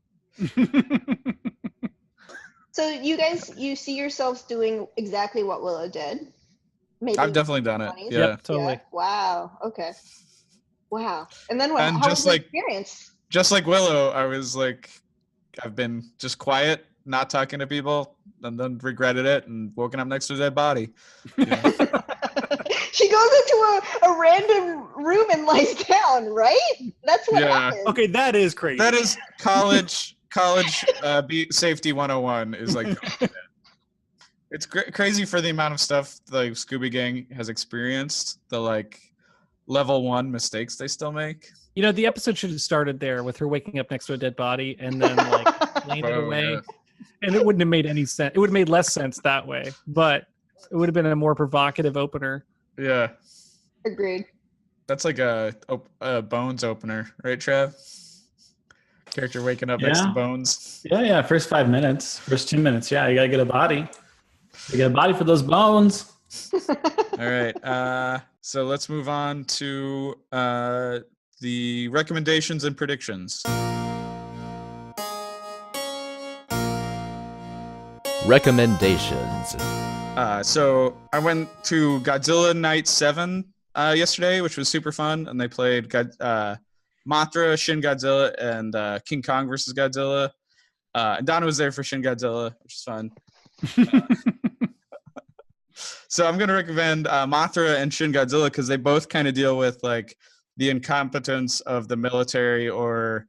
So you see yourselves doing exactly what Willow did? Maybe
I've definitely done it.
20s?
Yeah.
Yep, totally.
Yeah? Wow. Okay. Wow. And then what?
And
How
just
was the
like-
experience?
Just like Willow, I was like, I've been just quiet, not talking to people, and then regretted it and woken up next to a dead body. Yeah.
She goes into a random room and lies down, right? That's what
Yeah.
happened.
Okay, that is crazy.
That is college safety 101 is like, it's crazy for the amount of stuff the Scooby Gang has experienced, the like level 1 mistakes they still make.
The episode should have started there with her waking up next to a dead body and then like laying it
Oh,
away.
yeah.
And it wouldn't have made any sense. It would have made less sense that way, but it would have been a more provocative opener.
Yeah.
Agreed.
That's like a Bones opener, right, Trav? Character waking up next to
Yeah.
Bones.
Yeah. First 5 minutes, first 2 minutes. Yeah, you gotta get a body. You get a body for those bones.
All right. So let's move on to the recommendations and predictions.
Recommendations.
So I went to Godzilla Night 7 yesterday, which was super fun, and they played Mothra, Shin Godzilla, and King Kong versus Godzilla. And Donna was there for Shin Godzilla, which is fun. So I'm going to recommend Mothra and Shin Godzilla because they both kind of deal with like the incompetence of the military or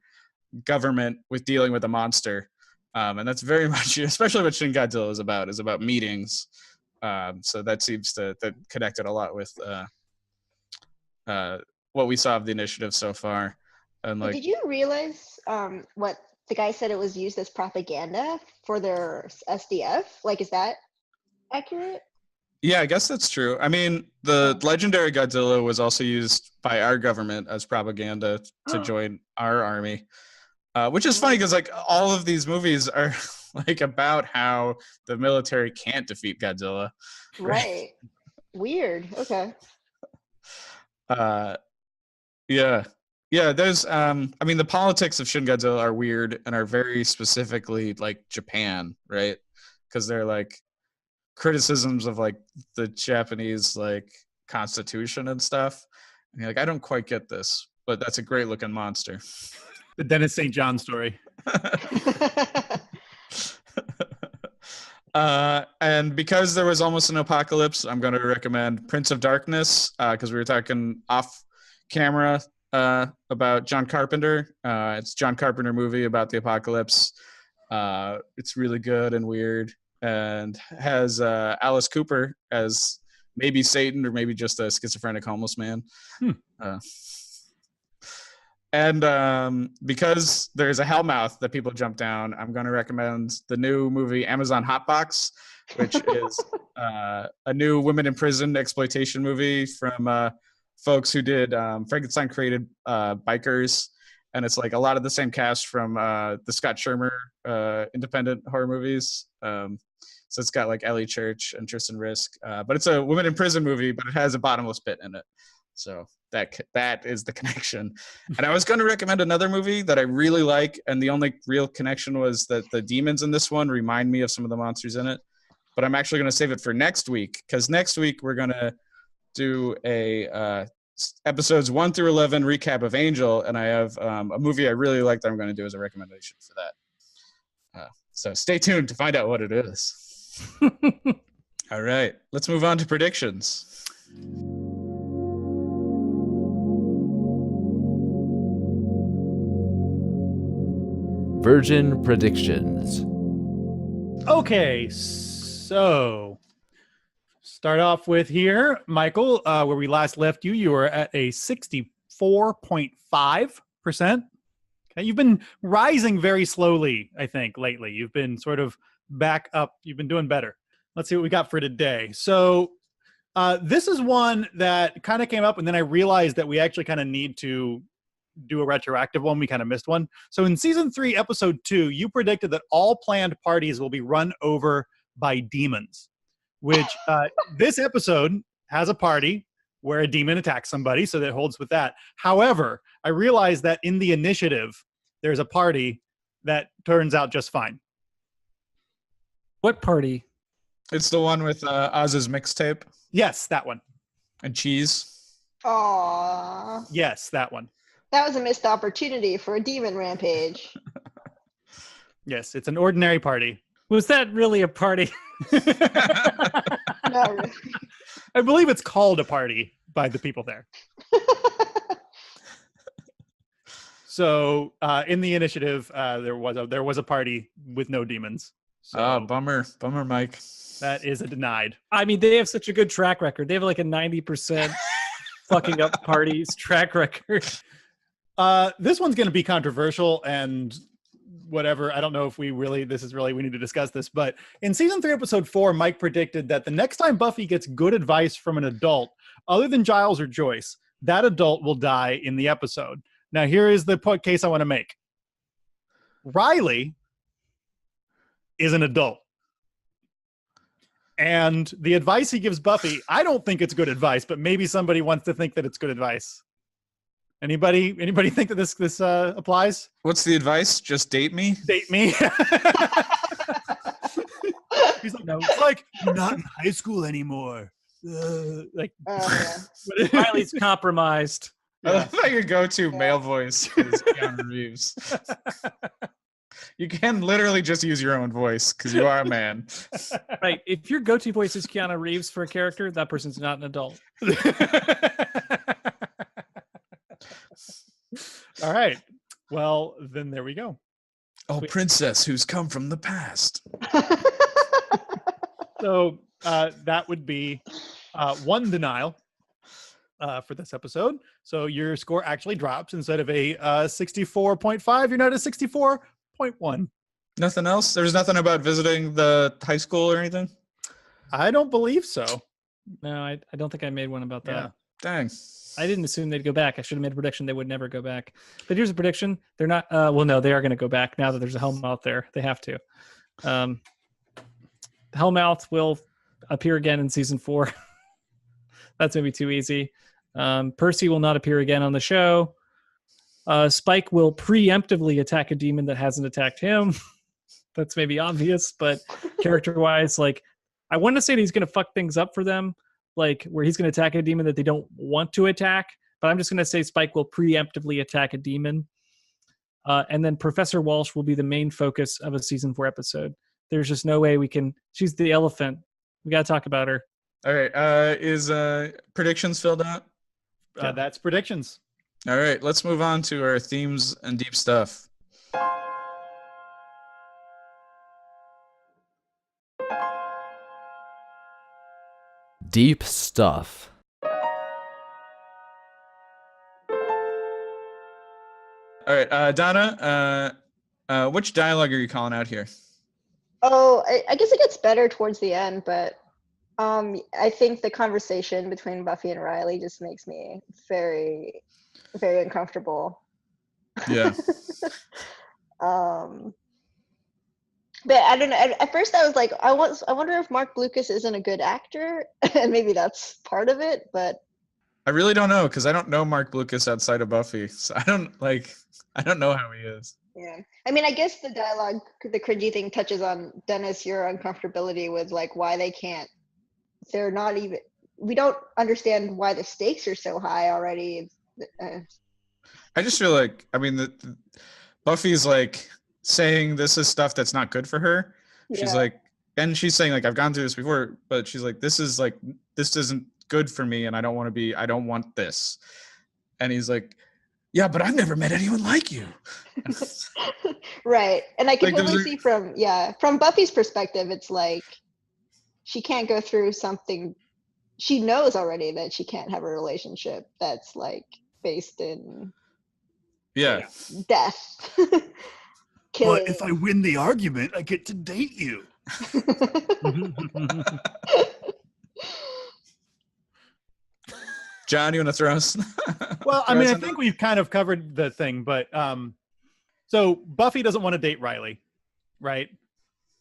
government with dealing with a monster. And that's very much, especially what Shin Godzilla is about meetings. So that seems to connect it a lot with what we saw of the initiative so far. And like,
Did you realize what the guy said? It was used as propaganda for their SDF. Like, is that accurate?
yeah, I guess that's true. I mean, the legendary Godzilla was also used by our government as propaganda to join our army, which is funny because like all of these movies are like about how the military can't defeat Godzilla.
Right. Weird. Okay.
Yeah. There's I mean, the politics of Shin Godzilla are weird and are very specifically like Japan, right? Because they're like criticisms of like the Japanese like constitution and stuff. And you're like, I don't quite get this, but that's a great looking monster.
The Dennis St. John story.
And because there was almost an apocalypse, I'm going to recommend Prince of Darkness because we were talking off camera about John Carpenter. It's a John Carpenter movie about the apocalypse. It's really good and weird and has Alice Cooper as maybe Satan or maybe just a schizophrenic homeless man. And because there's a hellmouth that people jump down, I'm going to recommend the new movie Amazon Hotbox, which is a new women in prison exploitation movie from folks who did Frankenstein created Bikers. And it's like a lot of the same cast from the Scott Shermer independent horror movies. So it's got like Ellie Church and Tristan Risk. But it's a women in prison movie, but it has a bottomless pit in it. So that is the connection. And I was going to recommend another movie that I really like, and the only real connection was that the demons in this one remind me of some of the monsters in it. But I'm actually going to save it for next week, because next week we're going to do a episodes 1 through 11 recap of Angel, and I have a movie I really like that I'm going to do as a recommendation for that. So stay tuned to find out what it is. All right, let's move on to predictions.
Virgin predictions.
Okay, so start off with here, Michael, where we last left you. You were at a 64.5%. Okay, you've been rising very slowly, I think, lately. You've been sort of back up. You've been doing better. Let's see what we got for today. So This is one that kind of came up, and then I realized that we actually kind of need to do a retroactive one. We kind of missed one. So in season 3, episode 2, you predicted that all planned parties will be run over by demons, which this episode has a party where a demon attacks somebody, so that holds with that. However, I realized that in the initiative, there's a party that turns out just fine.
What party?
It's the one with Oz's mixtape
Yes, that one.
and cheese.
Aww.
Yes, that one.
That was a missed opportunity for a demon rampage.
Yes, it's an ordinary party.
Was that really a party?
Not really.
I believe it's called a party by the people there. So in the initiative, there was a party with no demons. So
Bummer, Mike.
that is a denied.
I mean, they have such a good track record. They have like a 90% fucking up parties track record.
This one's going to be controversial and whatever. I don't know if we need to discuss this, but in season 3, episode 4, Mike predicted that the next time Buffy gets good advice from an adult, other than Giles or Joyce, that adult will die in the episode. Now, here is the case I want to make. Riley is an adult. And the advice he gives Buffy, I don't think it's good advice, but maybe somebody wants to think that it's good advice. Anybody think that this applies?
What's the advice? Just date me?
Date me. He's like, no, it's like, you're not in high school anymore.
Yeah.
Riley's compromised.
I love how your go-to male voice is Keanu Reeves. You can literally just use your own voice because you are a man.
Right. If your go-to voice is Keanu Reeves for a character, that person's not an adult.
All right. Well, then there we go.
Oh, princess who's come from the past.
So that would be one denial for this episode. So your score actually drops. Instead of a 64.5, you're now at a 64.1.
Nothing else? There's nothing about visiting the high school or anything?
I don't believe so.
No, I don't think I made one about that.
Yeah.
Dang.
I didn't assume they'd go back. I should have made a prediction they would never go back. But here's a prediction. They're not, well, no, they are going to go back now that there's a Hellmouth there. They have to. Hellmouth will appear again in season 4. That's maybe too easy. Percy will not appear again on the show. Spike will preemptively attack a demon that hasn't attacked him. That's maybe obvious, but character-wise, like, I want to say that he's going to fuck things up for them, like where he's going to attack a demon that they don't want to attack. But I'm just going to say Spike will preemptively attack a demon. And then Professor Walsh will be the main focus of a season 4 episode. There's just no way we can. She's the elephant. We got to talk about her.
All right. Is predictions filled out?
That's predictions.
All right. Let's move on to our themes and deep stuff.
Deep stuff.
All right. Donna, which dialogue are you calling out here?
Oh, I guess it gets better towards the end, but I think the conversation between Buffy and Riley just makes me very, very uncomfortable.
Yeah.
But I don't know. At first, I was like, I wonder if Mark Blucas isn't a good actor, and maybe that's part of it. But
I really don't know because I don't know Mark Blucas outside of Buffy, so I don't know how he is.
yeah, I mean, I guess the dialogue, the cringy thing, touches on Dennis, your uncomfortability with like why they can't. They're not even. We don't understand why the stakes are so high already.
I just feel like, I mean, Buffy's like saying this is stuff that's not good for her. She's
Yeah.
like, and she's saying like, I've gone through this before, but she's like, this isn't good for me, and I don't want this. And he's like, yeah, but I've never met anyone like you.
Right, and I can
Like,
totally see from Buffy's perspective, it's like she can't go through something. She knows already that she can't have a relationship that's like based in
Yeah.
death. Killing.
But if I win the argument, I get to date you.
John, you want to throw us?
Well, I mean, I think we've kind of covered the thing, but so Buffy doesn't want to date Riley, right?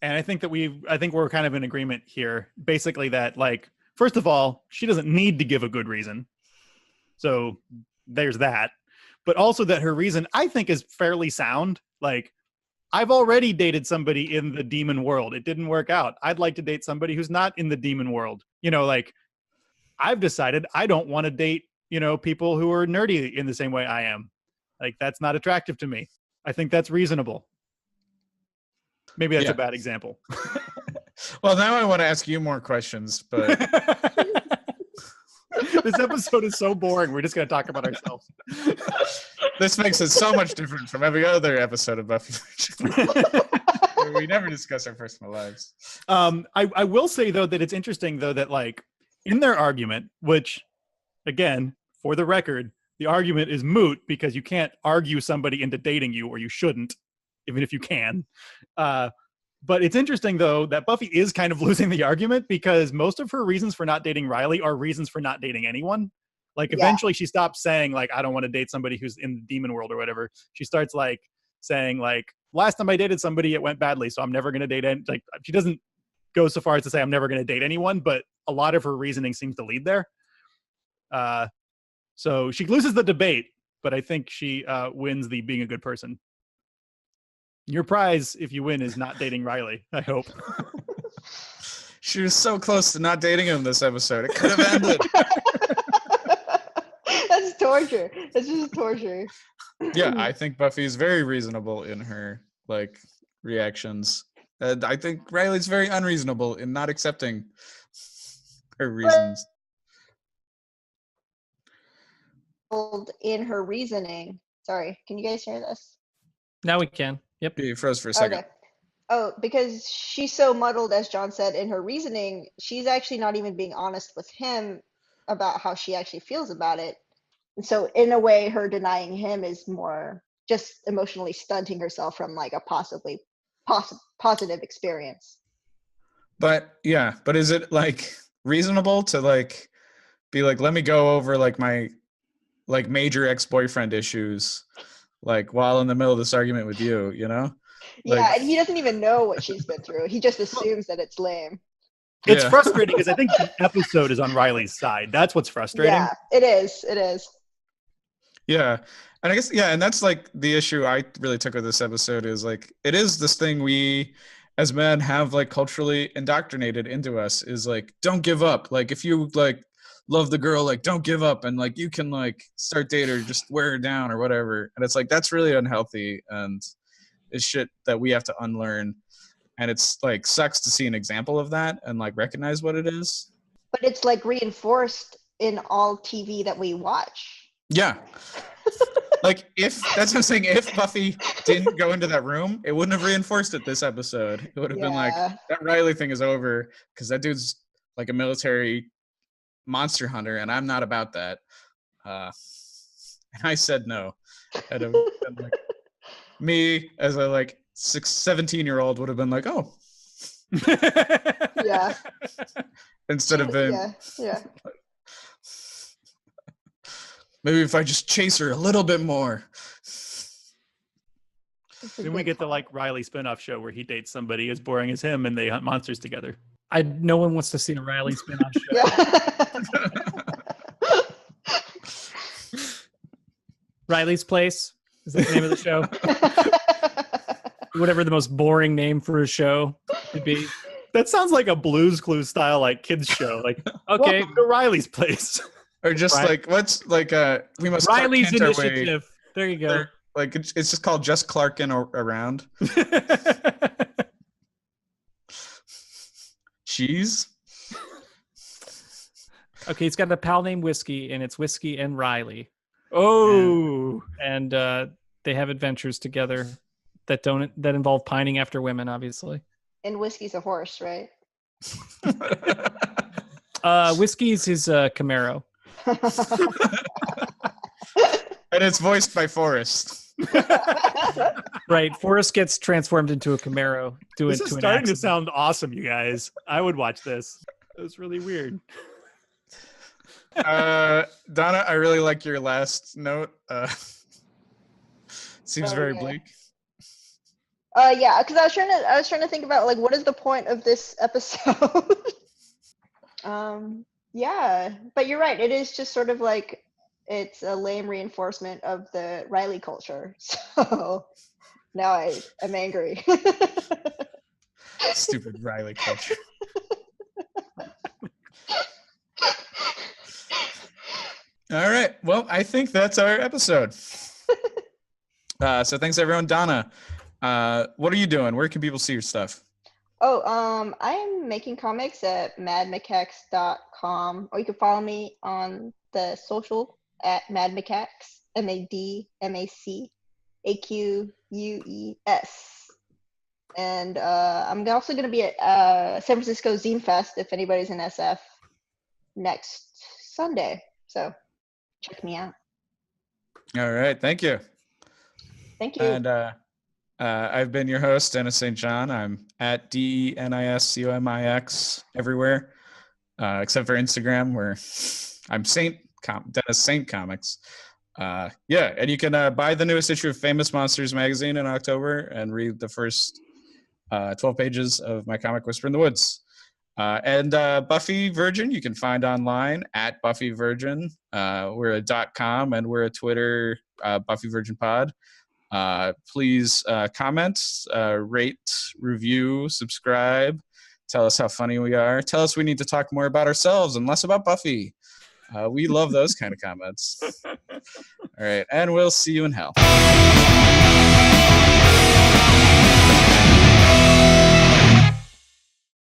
And I think we're kind of in agreement here, basically that, like, first of all, she doesn't need to give a good reason. So there's that. But also that her reason, I think, is fairly sound. Like, I've already dated somebody in the demon world. It didn't work out. I'd like to date somebody who's not in the demon world. You know, like, I've decided I don't want to date, people who are nerdy in the same way I am. Like, that's not attractive to me. I think that's reasonable. Maybe that's a bad example.
Well, now I want to ask you more questions, but
this episode is so boring. We're just going to talk about ourselves.
This makes it so much different from every other episode of Buffy Virgin Gang. We never discuss our personal lives.
I will say, though, that it's interesting, though, that, like, in their argument, which, again, for the record, the argument is moot because you can't argue somebody into dating you, or you shouldn't, even if you can. But it's interesting, though, that Buffy is kind of losing the argument because most of her reasons for not dating Riley are reasons for not dating anyone. Like, eventually she stops saying, like, I don't want to date somebody who's in the demon world or whatever. She starts, like, saying, like, last time I dated somebody, it went badly, so I'm never going to date any. Like, she doesn't go so far as to say I'm never going to date anyone, but a lot of her reasoning seems to lead there. So she loses the debate, but I think she wins the being a good person. Your prize, if you win, is not dating Riley, I hope.
She was so close to not dating him this episode. It could have ended.
That's torture. That's just torture.
Yeah, I think Buffy is very reasonable in her, like, reactions. And I think Riley's very unreasonable in not accepting her reasons.
In her reasoning. Sorry, can you guys hear this?
Now we can. Yep.
You froze for a second.
Okay. Oh, because she's so muddled, as John said, in her reasoning, she's actually not even being honest with him about how she actually feels about it. And so in a way, her denying him is more just emotionally stunting herself from, like, a possibly positive experience.
But yeah, but is it, like, reasonable to, like, be like, let me go over, like, my, like, major ex-boyfriend issues, like, while in the middle of this argument with you,
Yeah,
Like,
and he doesn't even know what she's been through. He just assumes that it's lame.
It's
Yeah.
frustrating because I think the episode is on Riley's side. That's what's frustrating.
Yeah, it is. It is.
Yeah. And I guess, yeah, and that's, like, the issue I really took with this episode is, like, it is this thing we as men have, like, culturally indoctrinated into us is, like, don't give up. Like, if you, like, love the girl, like, don't give up, and, like, you can, like, start date her, just wear her down or whatever. And it's like, that's really unhealthy and is shit that we have to unlearn. And it's, like, sucks to see an example of that and, like, recognize what it is.
But it's, like, reinforced in all TV that we watch.
Yeah. Like, if that's what I'm saying, if Buffy didn't go into that room, it wouldn't have reinforced it this episode. It would have been like, that Riley thing is over because that dude's, like, a military monster hunter, and I'm not about that. And I said no. And it would have been, like, me as a, like, 17-year-old would have been like, oh.
Yeah.
Instead of being,
Yeah.
maybe if I just chase her a little bit more.
Then we get the, like, Riley spinoff show where he dates somebody as boring as him and they hunt monsters together.
No one wants to see a Riley spin-off show.
Yeah.
Riley's Place is that the name of the show? Whatever the most boring name for a show could be.
That sounds like a Blue's Clues style, like, kids show. Like,
Okay.
welcome to Riley's Place.
Or just
Right.
like, what's, like, we must
Riley's
Clark Kent our way.
Initiative. There you go.
Like, it's just called Just Clarkin Around. Cheese?
Okay, he's got a pal named Whiskey, and it's Whiskey and Riley.
Oh.
And they have adventures together that involve pining after women, obviously.
And Whiskey's a horse, right?
Whiskey's his Camaro.
And it's voiced by Forrest.
Right, Forrest gets transformed into a Camaro.
This is starting to sound awesome, you guys. I would watch this. It was really weird.
Donna, I really like your last note. Seems very
yeah.
bleak.
Yeah, because I was trying to think about like what is the point of this episode. Yeah, but you're right. It is just sort of like it's a lame reinforcement of the Riley culture. So now I'm angry.
Stupid Riley culture. All right. Well, I think that's our episode. So thanks everyone. Donna, what are you doing? Where can people see your stuff?
Oh, I am making comics at madmacaques.com, or you can follow me on the social at madmacaques, MADMACAQUES. And I'm also going to be at San Francisco Zine Fest if anybody's in SF next Sunday. So check me out.
All right. Thank you.
Thank you.
And I've been your host, Dennis St. John. I'm at DENISCOMIX everywhere, except for Instagram, where I'm Dennis Saint Comics. Yeah, and you can buy the newest issue of Famous Monsters magazine in October and read the first 12 pages of my comic Whisper in the Woods. And Buffy Virgin, you can find online at Buffy Virgin. We're a .com and we're a Twitter, Buffy Virgin Pod. Please comment, rate, review, subscribe. Tell us how funny we are. Tell us we need to talk more about ourselves and less about Buffy. We love those kind of comments. All right, and we'll see you in hell.